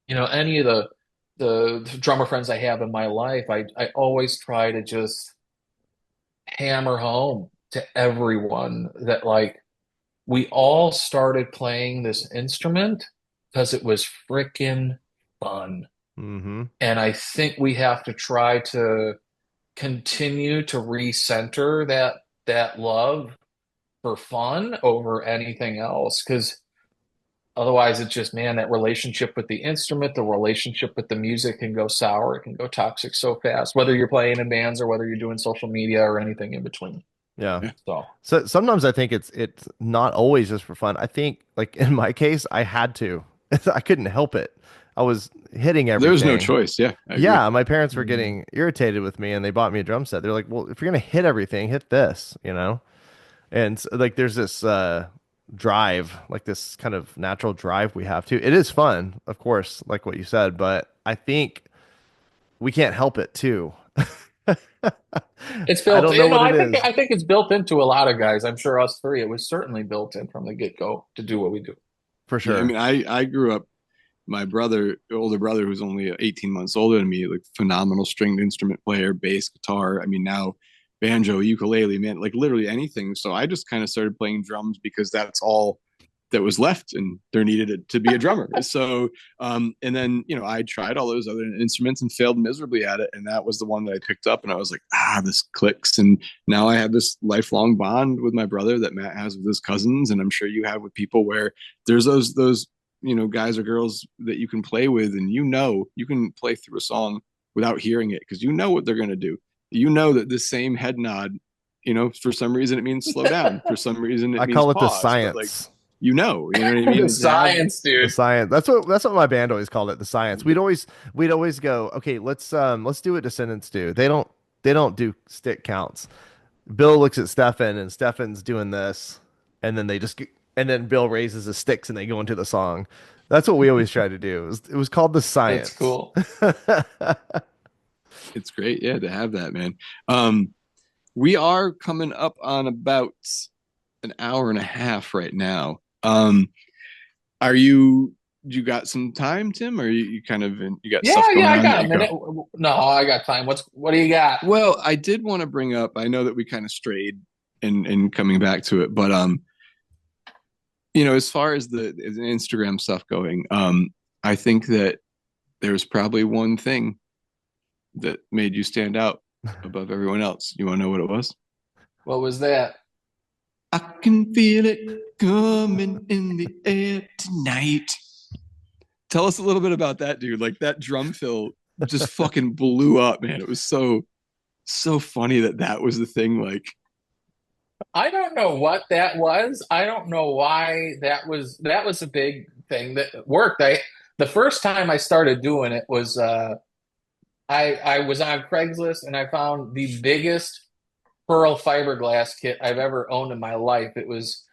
any of the drummer friends I have in my life, I always try to just hammer home to everyone that like we all started playing this instrument because it was freaking fun. Mm-hmm. And I think we have to try to continue to recenter that love for fun over anything else because otherwise it's just man, that relationship with the instrument, the relationship with the music can go sour, it can go toxic so fast, whether you're playing in bands or whether you're doing social media or anything in between. Yeah. Yeah. So So sometimes I think it's not always just for fun. I think like in my case, I had to. I couldn't help it. I was hitting There's no everything. choice. Yeah, I agree. Yeah, my parents were mm, getting irritated with me and they bought me a drum set. They're like, "Well, if you're gonna hit everything, hit this, you know?" And like there's this drive, like this kind of natural drive we have too. It is fun, of course, like what you said, but I think we can't help it too. it's I built, don't know what it is, I think it's built into a lot of guys. I'm sure us three, it was certainly built in from the get-go to do what we do. for Yeah, I sure. mean, I grew up. My brother, older brother, who's only 18 months older than me, like phenomenal stringed instrument player, bass, guitar. I mean, now banjo, ukulele, man, like literally anything. So I just kind of started playing drums because that's all that was left, and there needed to be a drummer. So, and then I tried all those other instruments and failed miserably at it, and that was the one that I picked up, and I was like, this clicks, and now I have this lifelong bond with my brother that Matt has with his cousins, and I'm sure you have with people where there's those guys or girls that you can play with, and you can play through a song without hearing it because you know what they're going to do. You know that the same head nod, for some reason it means slow down, for some reason it I means call it the pause, but like science. you know what I The mean? To have science, The dude. science. That's what my band always called it, the science. We'd always go, okay, let's do what Descendants do. They don't do stick counts. Bill looks at Stefan and Stefan's doing this, and then and then Bill raises his sticks and they go into the song. That's what we always try to do. It was called the That's science. cool. it's great, yeah, to have that, man. Um, we are coming up on about an hour and a half right now. Are you got some time, Tim, or you kind of you got stuff Yeah, going I on that got a you go? minute. No, I got time. What do you got? Well, I did want to bring up. I know that we kind of strayed in coming back to it, but as far as the Instagram stuff going, I think that there's probably one thing that made you stand out above everyone else. You want to know what it was? What was that? I can feel it coming in the air tonight. Tell us a little bit about that, dude. Like that drum fill just fucking blew up, man. It was so funny that was the thing. Like, I don't know what that was. I don't know why that was a big thing that worked. The first time I started doing it was I was on Craigslist and I found the biggest pearl fiberglass kit I've ever owned in my life. It was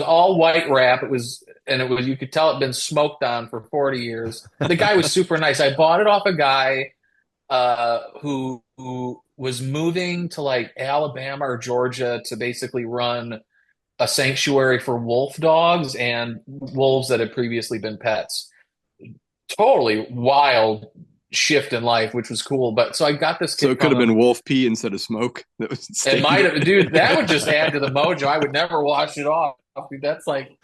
all white wrap. It was you could tell it'd been smoked on for 40 years. The guy was super nice. I bought it off a guy who was moving to like Alabama or Georgia to basically run a sanctuary for wolf dogs and wolves that had previously been pets. Totally wild shift in life, which was cool. But so I got this so kit it could from have been him. wolf pee instead of smoke that was It stained. might have, dude, that would just add to the mojo. I would never wash it off. Dude, that's like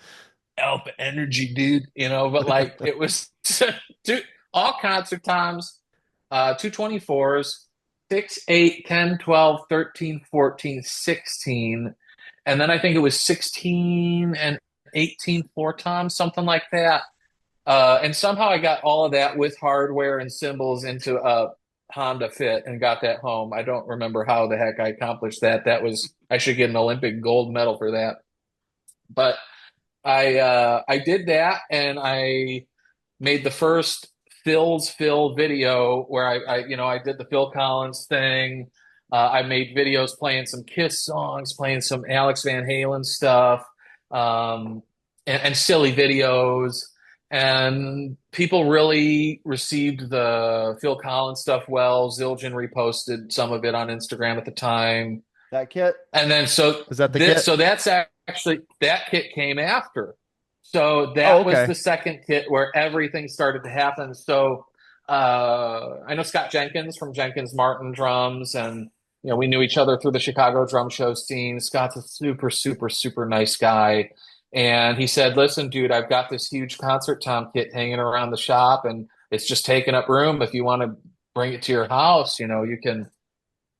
alpha energy, dude, but like it was dude, all concert times, 224s, 6, 8, 10, 12, 13, 14, 16. And then I think it was 16 and 18 floor toms, something like that. And somehow I got all of that with hardware and cymbals into a Honda Fit and got that home. I don't remember how the heck I accomplished that. That was I should get an Olympic gold medal for that. But I did that and I made the first Phil video where I did the Phil Collins thing. I made videos playing some Kiss songs, playing some Alex Van Halen stuff, um, and silly videos. And people really received the Phil Collins stuff well. Zildjian reposted some of it on Instagram at the time. That kit? And then Is that the kit? so that's actually that kit came after. So Oh, that was okay. the second kit where everything started to happen. So I know Scott Jenkins from Jenkins Martin Drums, and we knew each other through the Chicago drum show scene. Scott's a super, super, super nice guy. And he said, "Listen, dude, I've got this huge concert tom kit hanging around the shop, and it's just taking up room. If you want to bring it to your house, you can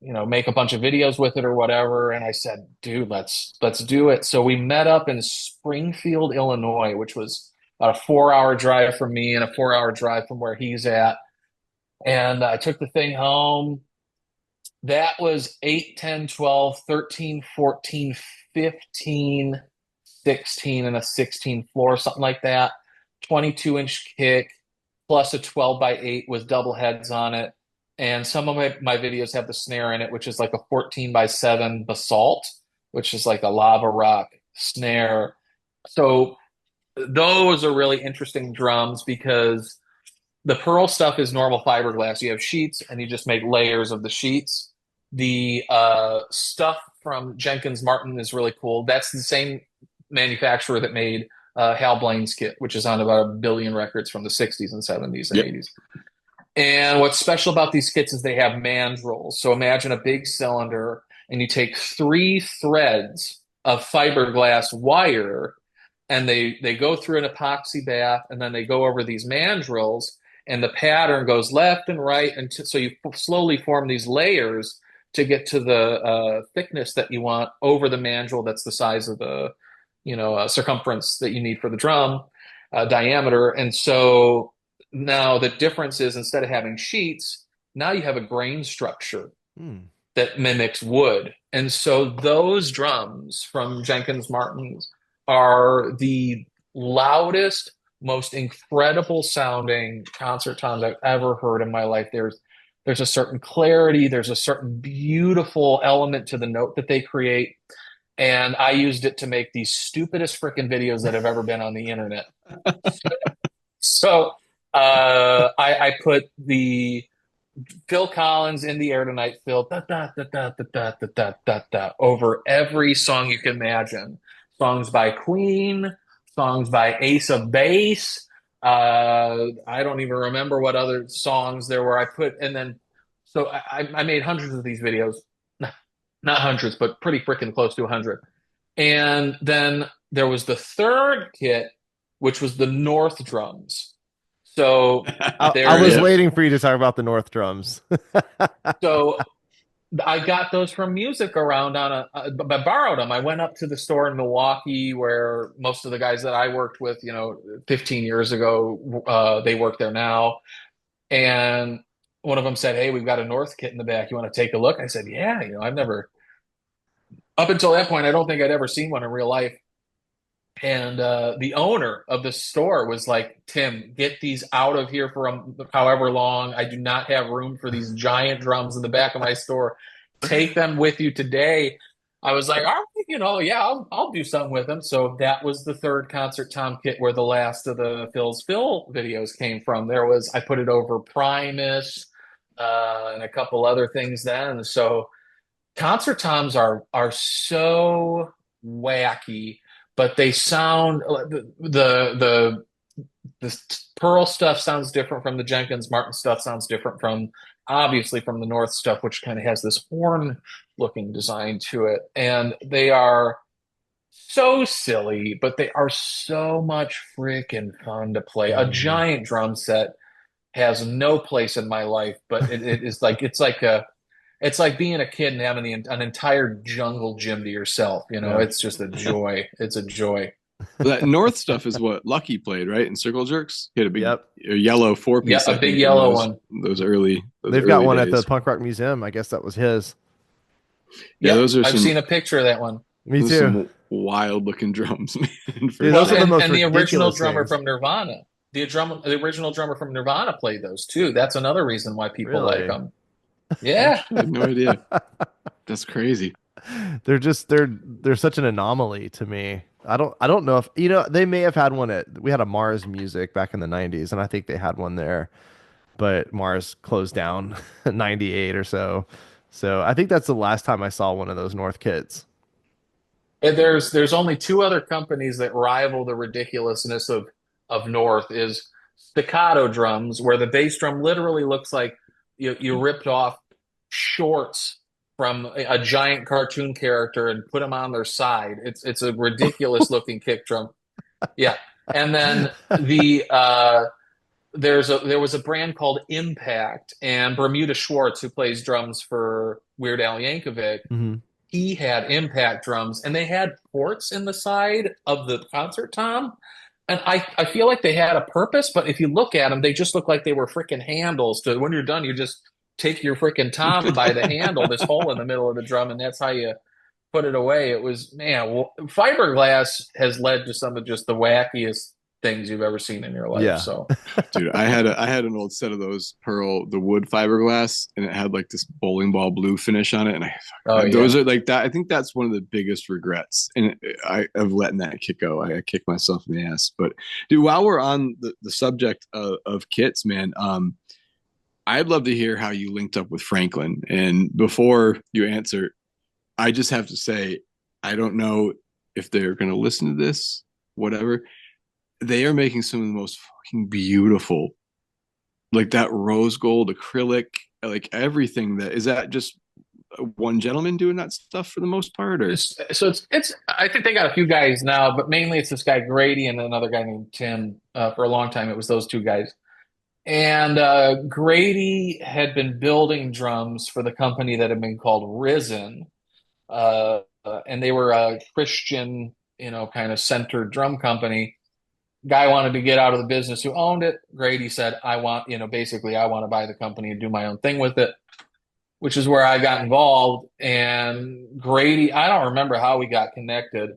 make a bunch of videos with it or whatever." And I said, "Dude, let's do it." So we met up in Springfield, Illinois, which was about a 4 hour drive from me and a 4 hour drive from where he's at. And I took the thing home. That was 8, 10, 12, 13, 14, 15, 16, and a 16 floor, something like that. 22-inch kick plus a 12 by 8 with double heads on it. And some of my videos have the snare in it, which is like a 14 by 7 basalt, which is like a lava rock snare. So those are really interesting drums because the pearl stuff is normal fiberglass. You have sheets and you just make layers of the sheets. The stuff from Jenkins Martin is really cool. That's the same manufacturer that made Hal Blaine's kit, which is on about a billion records from the 60s and 70s and Yep. 80s. And what's special about these kits is they have mandrels. So imagine a big cylinder, and you take 3 threads of fiberglass wire, and they go through an epoxy bath, and then they go over these mandrels, and the pattern goes left and right, and so you slowly form these layers to get to the thickness that you want over the mandrel. That's the size of the circumference that you need for the drum diameter, and so now the difference is instead of having sheets, now you have a grain structure Hmm. that mimics wood. And so those drums from Jenkins Martins are the loudest, most incredible sounding concert toms I've ever heard in my life. There's a certain clarity, there's a certain beautiful element to the note that they create. And I used it to make the stupidest freaking videos that have ever been on the internet. So I put the Phil Collins in the air tonight, Phil, da, da, da, da, da, da, da, da, da, da, over every song you can imagine. Songs by Queen, songs by Ace of Base. I don't even remember what other songs there were. I put, and then, so I made hundreds of these videos, not hundreds, but pretty freaking close to 100. And then there was the third kit, which was the North drums. So I there was Yep. is waiting for you to talk about the North drums. so I got those from Music Around I borrowed them. I went up to the store in Milwaukee where most of the guys that I worked with, 15 years ago, they work there now. And one of them said, "Hey, we've got a North kit in the back. You want to take a look?" I said, "Yeah, I've never, up until that point, I don't think I'd ever seen one in real life." And the owner of the store was like, "Tim, get these out of here for however long. I do not have room for these giant drums in the back of my store. Take them with you today." I was like, "All right, yeah, I'll do something with them." So that was the third concert tom kit where the last of the Phil's Phil videos came from. I put it over Primus and a couple other things then. So concert toms are so wacky, but they sound the Pearl stuff sounds different from the Jenkins Martin stuff. Sounds different from obviously from the North stuff, which kind of has this horn looking design to it, and they are so silly, but they are so much freaking fun to play. A Mhm. giant drum set has no place in my life, but it is like it's like being a kid and having an entire jungle gym to yourself. Yeah. It's just a joy. It's a joy. That North stuff is what Lucky played, right? In Circle Jerks, he had a big Yep. a yellow four Yeah, piece, I a big think, in yellow one. those They've got early one at the days. Punk Rock Museum. I guess that was his. Yeah, Yep, I've seen a picture of that one. Me those are too. some wild looking drums, man, for Dude, Well, those are the sure. most and the original ridiculous drummer things. from Nirvana, the original drummer from Nirvana played those too. That's another reason why people like Really. them. Yeah, Actually, I had no idea. That's crazy. They're such an anomaly to me. I don't know if they may have had one at we had a Mars Music back in the 90s and I think they had one there, but Mars closed down in 98 or so. So I think that's the last time I saw one of those North kits. and there's only two other companies that rival the ridiculousness of North is staccato drums, where the bass drum literally looks like you ripped off shorts from a giant cartoon character and put them on their side. It's a ridiculous looking kick drum. Yeah, and then there was a brand called Impact, and Bermuda Schwartz, who plays drums for Weird Al Yankovic, Hmm. he had Impact drums, and they had ports in the side of the concert tom. And I feel like they had a purpose, but if you look at them, they just look like they were freaking handles. To when you're done, you just take your freaking tom by the handle, this hole in the middle of the drum, and that's how you put it away. It was, man, well, fiberglass has led to some of just the wackiest things you've ever seen in your life. Yeah. So, Dude, I had an old set of those the wood fiberglass, and it had like this bowling ball blue finish on it, and oh those yeah. are like that. I think that's one of the biggest regrets, and of letting that kit go. I kicked myself in the ass. But dude, while we're on the subject of kits, man, I'd love to hear how you linked up with Franklin. And before you answer, I just have to say, I don't know if they're going to listen to this, whatever. They are making some of the most fucking beautiful, like that rose gold acrylic, like everything. That is that just one gentleman doing that stuff for the most part, or So it's I think they got a few guys now, but mainly it's this guy Grady and another guy named Tim. For a long time, it was those two guys. And Grady had been building drums for the company that had been called Risen, and they were a Christian, kind of centered drum company. Guy wanted to get out of the business who owned it. Grady said, I want, basically, I want to buy the company and do my own thing with it, which is where I got involved. And Grady, I don't remember how we got connected,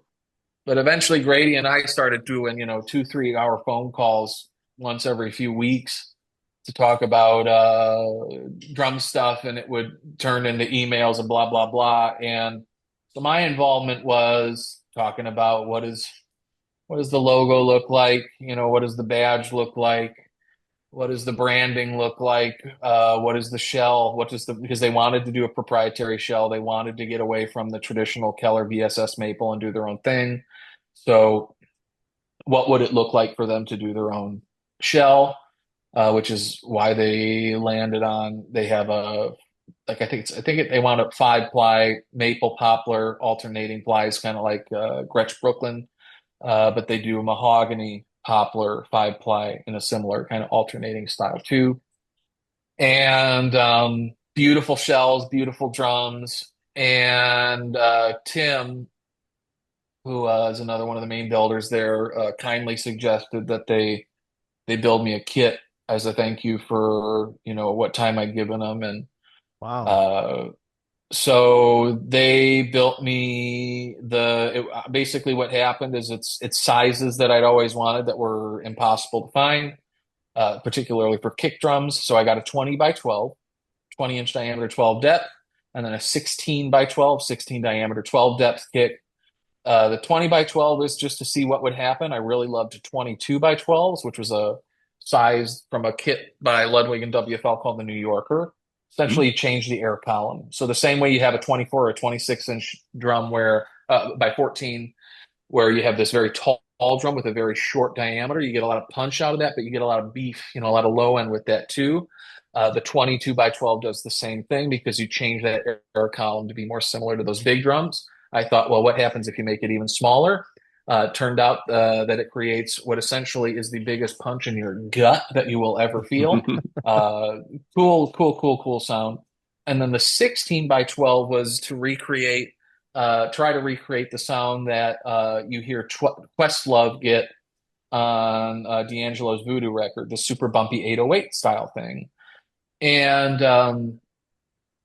but eventually Grady and I started doing, 2, 3 hour phone calls once every few weeks to talk about drum stuff, and it would turn into emails and blah, blah, blah. And so my involvement was talking about what does the logo look like? What does the badge look like? What does the branding look like? What is the shell? Because they wanted to do a proprietary shell. They wanted to get away from the traditional Keller VSS maple and do their own thing. So what would it look like for them to do their own shell? Which is why they landed on, they have they wound up 5-ply maple poplar alternating plies, kind of like Gretsch Brooklyn, but they do a mahogany poplar 5-ply in a similar kind of alternating style too. And beautiful shells, beautiful drums. And Tim, who is another one of the main builders there, kindly suggested that they build me a kit as a thank you for what time I'd given them. And Wow. uh, so they built me basically what happened is it's sizes that I'd always wanted that were impossible to find, particularly for kick drums. So I got a 20 by 12, 20-inch diameter, 12 depth, and then a 16 by 12, 16 diameter, 12 depth kick. The 20 by 12 is just to see what would happen. I really loved 22 by 12s, which was a size from a kit by Ludwig and WFL called the New Yorker. hmm? Essentially, you change the air column. So the same way you have a 24 or 26-inch drum where by 14, where you have this very tall drum with a very short diameter, you get a lot of punch out of that, but you get a lot of beef, a lot of low end with that too. The 22 by 12 does the same thing because you change that air column to be more similar to those big drums. I thought, well, what happens if you make it even smaller? Turned out that it creates what essentially is the biggest punch in your gut that you will ever feel. Uh, cool, cool, cool, cool sound. And then the 16 by 12 was to recreate try to recreate the sound that you hear Questlove get on D'Angelo's Voodoo record, the super bumpy 808 style thing. And other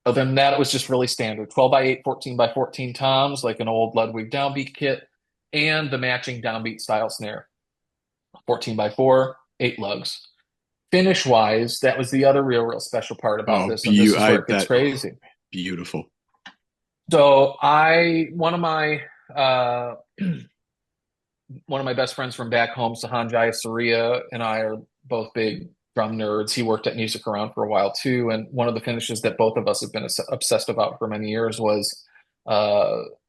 than that, it was just really standard 12 by 8, 14 by 14 toms, like an old Ludwig downbeat kit, and the matching downbeat style snare, 14 by 4, 8 lugs. Finish wise, that was the other real special part about Oh, this, and this is where it gets that crazy. beautiful. So uh, one of my best friends from back home, Sahan Jayasuriya, and I are both big drum nerds. He worked at Music Around for a while too, and one of the finishes that both of us have been obsessed about for many years was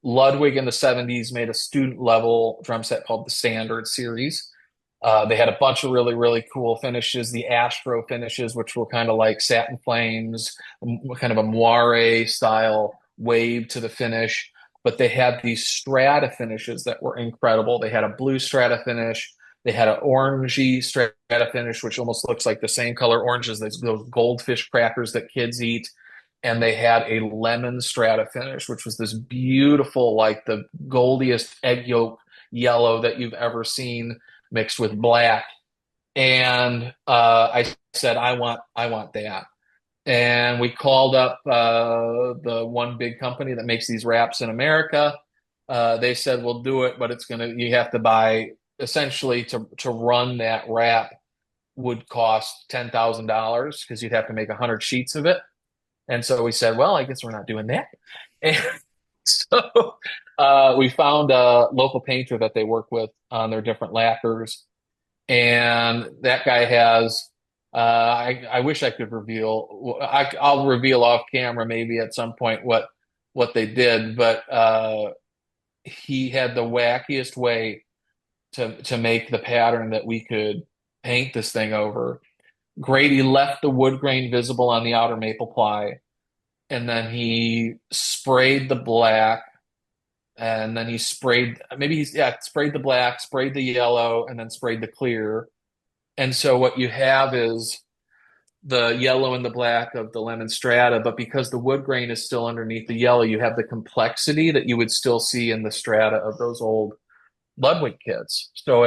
Ludwig in the '70s made a student level drum set called the Standard Series. They had a bunch of really, really cool finishes. The Astro finishes, which were kind of like satin flames, kind of a moire style wave to the finish. But they had these strata finishes that were incredible. They had a blue strata finish. They had an orangey strata finish, which almost looks like the same color orange as those goldfish crackers that kids eat. And they had a lemon strata finish, which was this beautiful, like the goldiest egg yolk yellow that you've ever seen mixed with black. And I said, I want that. And we called up the one big company that makes these wraps in America. They said, we'll do it, but you have to buy essentially to run that wrap would cost $10,000 because you'd have to make 100 sheets of it. And so we said, well, I guess we're not doing that. And so we found a local painter that they work with on their different lacquers. And that guy has, I wish I could reveal, I'll reveal off camera maybe at some point what they did, but he had the wackiest way to make the pattern that we could paint this thing over. Grady left the wood grain visible on the outer maple ply, and then he sprayed the black, and then he sprayed sprayed the black, sprayed the yellow, and then sprayed the clear. And so what you have is the yellow and the black of the lemon strata, but because the wood grain is still underneath the yellow, you have the complexity that you would still see in the strata of those old Ludwig kits. So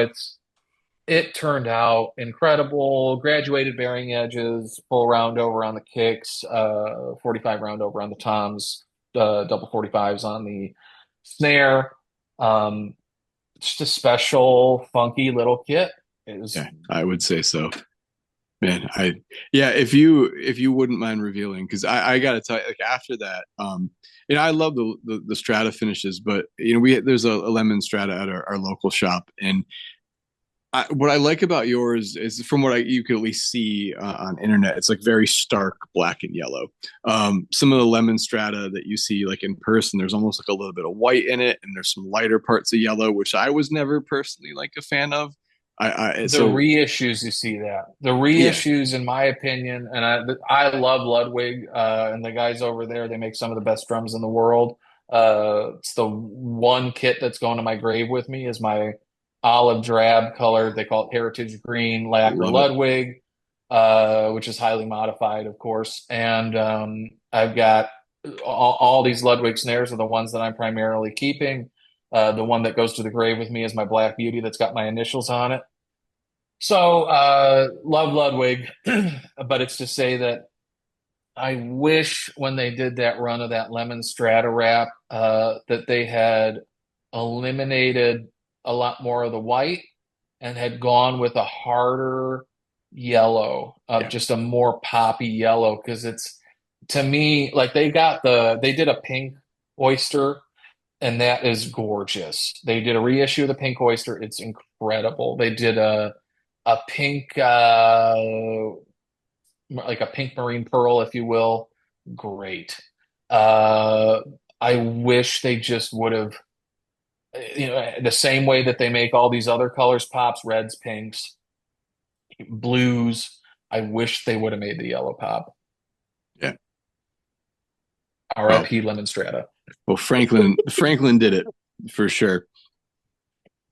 it turned out incredible. Graduated bearing edges, full round over on the kicks, 45 round over on the toms, double 45s on the snare. Just a special, funky little kit. It was, Yeah, I would say so. Man, yeah, if you wouldn't mind revealing, because I gotta tell you, like after that, I love the strata finishes, but there's a lemon strata at our local shop, and what I like about yours is from what you could at least see on internet, it's like very stark black and yellow. Some of the lemon strata that you see like in person, there's almost like a little bit of white in it, and there's some lighter parts of yellow, which I was never personally like a fan of. the So reissues, you see that. The yeah, reissues, in my opinion, and I love Ludwig and the guys over there. They make some of the best drums in the world. It's the one kit that's going to my grave with me is my olive drab color. They call it Heritage Green Lacquer love it. Ludwig, which is highly modified, of course. And I've got all these Ludwig snares are the ones that I'm primarily keeping. The one that goes to the grave with me is my Black Beauty that's got my initials on it. So, love Ludwig, but it's to say that I wish when they did that run of that lemon strata wrap, that they had eliminated a lot more of the white and had gone with a harder yellow, Yeah, just a more poppy yellow. Because it's to me like they did a pink oyster, and that is gorgeous. They did a reissue of the pink oyster. It's incredible. They did a pink like a pink marine pearl, if you will. Great. Uh, I wish they just would have, the same way that they make all these other colors pops, reds, pinks, blues. I wish they would have made the yellow pop. yeah. Well, R.I.P. Lemon Strata. well, Franklin did it for sure.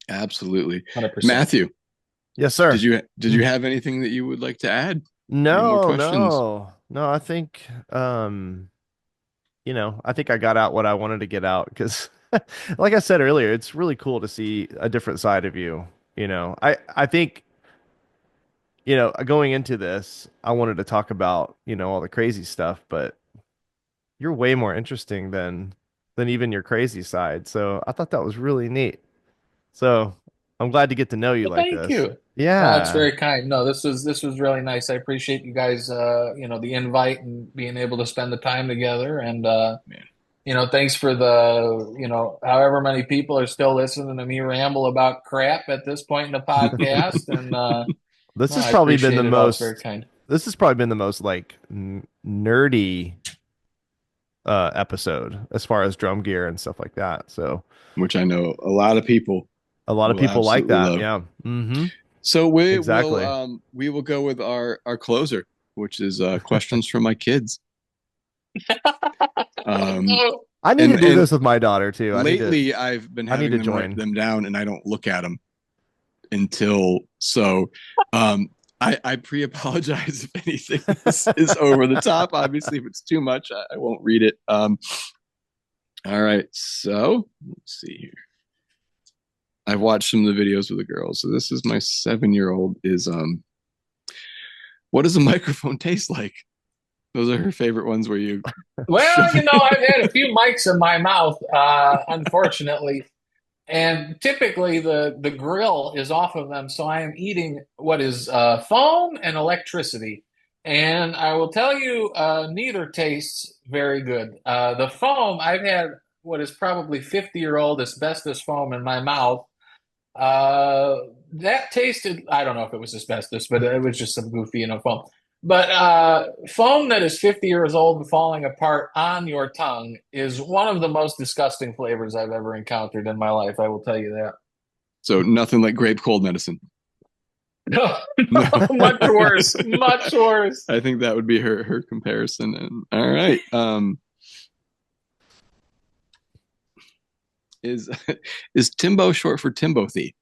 Absolutely. 100%. Matthew, Yes, sir. did you have anything that you would like to add? Any more No, questions? no, no. I think I think I got out what I wanted to get out because, like I said earlier, it's really cool to see a different side of you. I think, going into this, I wanted to talk about, all the crazy stuff, but you're way more interesting than even your crazy side. So I thought that was really neat. So I'm glad to get to know you Well, like thank this. you. It's Yeah. very kind. No, this was really nice. I appreciate you guys, the invite and being able to spend the time together. And Man. thanks for the, however many people are still listening to me ramble about crap at this point in the podcast. And This no, has I probably been appreciate the it all. It's very most kind. this has probably been the most like nerdy episode as far as drum gear and stuff like that. So Which I know a lot of people a lot of will people like absolutely that. love. Yeah. Mm-hmm. So Exactly. we will go with our closer, which is questions from my kids. Um, I need to do and this with my daughter too. lately I've been I need having to them write join. them down, and I don't look at them until so. Um, I pre-apologize if anything is over the top. Obviously, if it's too much, I won't read it. All right, so let's see here. I've watched some of the videos with the girls. So this is my 7-year-old is what does a microphone taste like? Those are her favorite ones where you show Well, I've had a few mics in my mouth, unfortunately. And typically the grill is off of them, so I am eating what is foam and electricity. And I will tell you, neither tastes very good. The foam, I've had what is probably 50-year-old asbestos foam in my mouth. Uh, that tasted, I don't know if it was asbestos, but it was just some goofy, foam. But foam that is 50 years old and falling apart on your tongue is one of the most disgusting flavors I've ever encountered in my life. I will tell you that. so nothing like grape cold medicine. No, no, No. much worse, much worse. I think that would be her comparison. And all right. Is is Timbo short for Timothy?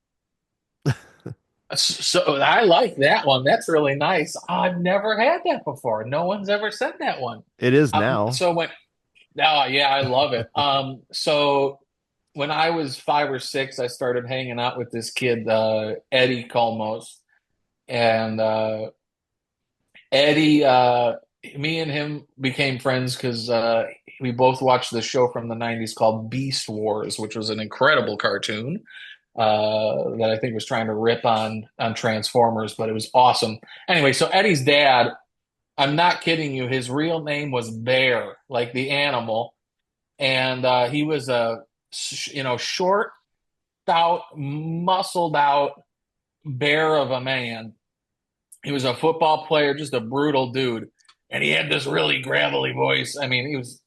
So I like that one. That's really nice. I've never had that before. No one's ever said that one. It is now. So when, oh yeah, I love it. So when I was 5 or 6, I started hanging out with this kid, Eddie Colmos, and Eddie, me and him became friends because we both watched the show from the '90s called Beast Wars, which was an incredible cartoon that I think was trying to rip on Transformers, but it was awesome. Anyway, so Eddie's dad, I'm not kidding you, his real name was Bear, like the animal, and he was a short, stout, muscled out bear of a man. He was a football player, just a brutal dude, and he had this really gravelly voice. I mean, he was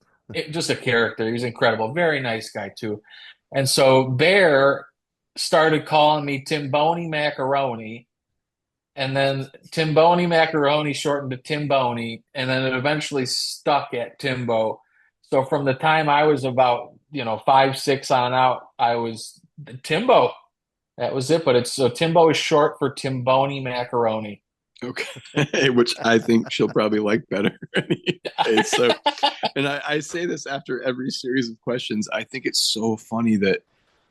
just a character. He was incredible, very nice guy too. And so Bear started calling me Timboni Macaroni, and then Timboni Macaroni shortened to Timboni, and then it eventually stuck at Timbo. So from the time I was about 5, 6 on out, I was Timbo. That was it. But it's so Timbo is short for Timboni Macaroni. Okay, which I think she'll probably like better anyway. So, and I say this after every series of questions. I think it's so funny that,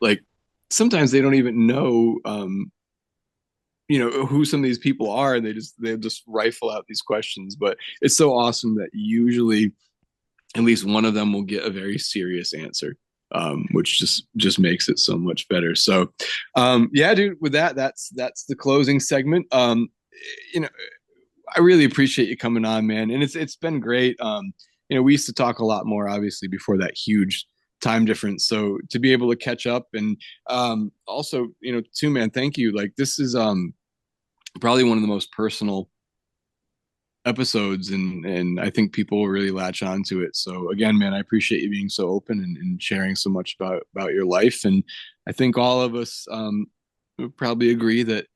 like, sometimes they don't even know, who some of these people are, and they just rifle out these questions. But it's so awesome that usually at least one of them will get a very serious answer. Which just makes it so much better. So, yeah, dude. With that's the closing segment. You know, I really appreciate you coming on, man. And it's been great. We used to talk a lot more, obviously, before that huge time difference. So to be able to catch up and also, too, man, thank you. Like this is probably one of the most personal episodes and I think people will really latch onto it. So again, man, I appreciate you being so open and sharing so much about your life. And I think all of us would probably agree that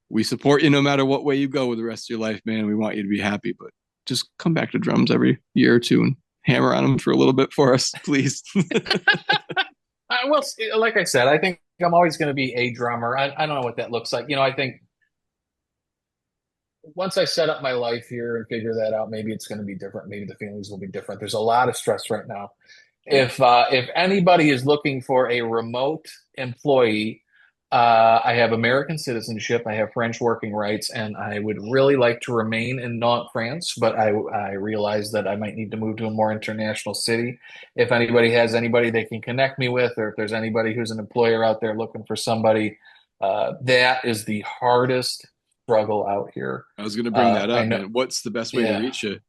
we support you no matter what way you go with the rest of your life, man. We want you to be happy, but just come back to drums every year or two and hammer on them for a little bit for us, please. Well, like I said, I think I'm always going to be a drummer. I don't know what that looks like. I think once I set up my life here and figure that out, maybe it's going to be different. Maybe the feelings will be different. There's a lot of stress right now. Yeah. If anybody is looking for a remote employee, I have American citizenship, I have French working rights, and I would really like to remain in Nantes, France, but I realize that I might need to move to a more international city. If anybody has anybody they can connect me with, or if there's anybody who's an employer out there looking for somebody, that is the hardest struggle out here. I was going to bring that I up, know, man. What's the best way to yeah. reach you?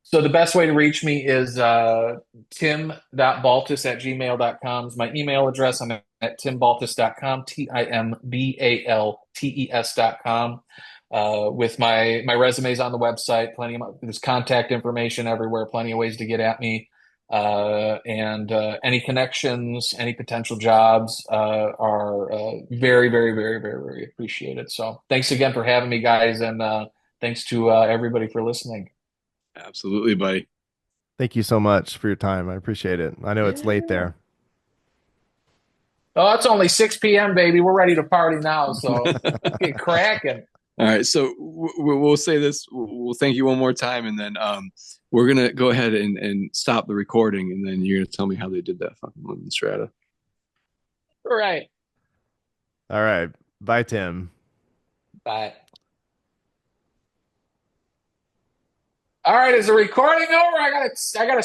So the best way to reach me is tim.baltes@gmail.com is my email address. I'm at timbaltes.com, timbaltes.com. With my resumes on the website, there's contact information everywhere, plenty of ways to get at me. And any connections, any potential jobs are very, very, very, very, very appreciated. So thanks again for having me, guys, and thanks to everybody for listening. Absolutely, buddy. Thank you so much for your time. I appreciate it. I know it's late Yeah. there. Oh, it's only 6 p.m., baby. We're ready to party now. So let's get cracking. All right, so we'll say this. We'll thank you one more time, and then we're gonna go ahead and stop the recording, and then you're gonna tell me how they did that fucking lemon strata. All right. All right. Bye, Tim. Bye. All right. Is the recording over? I gotta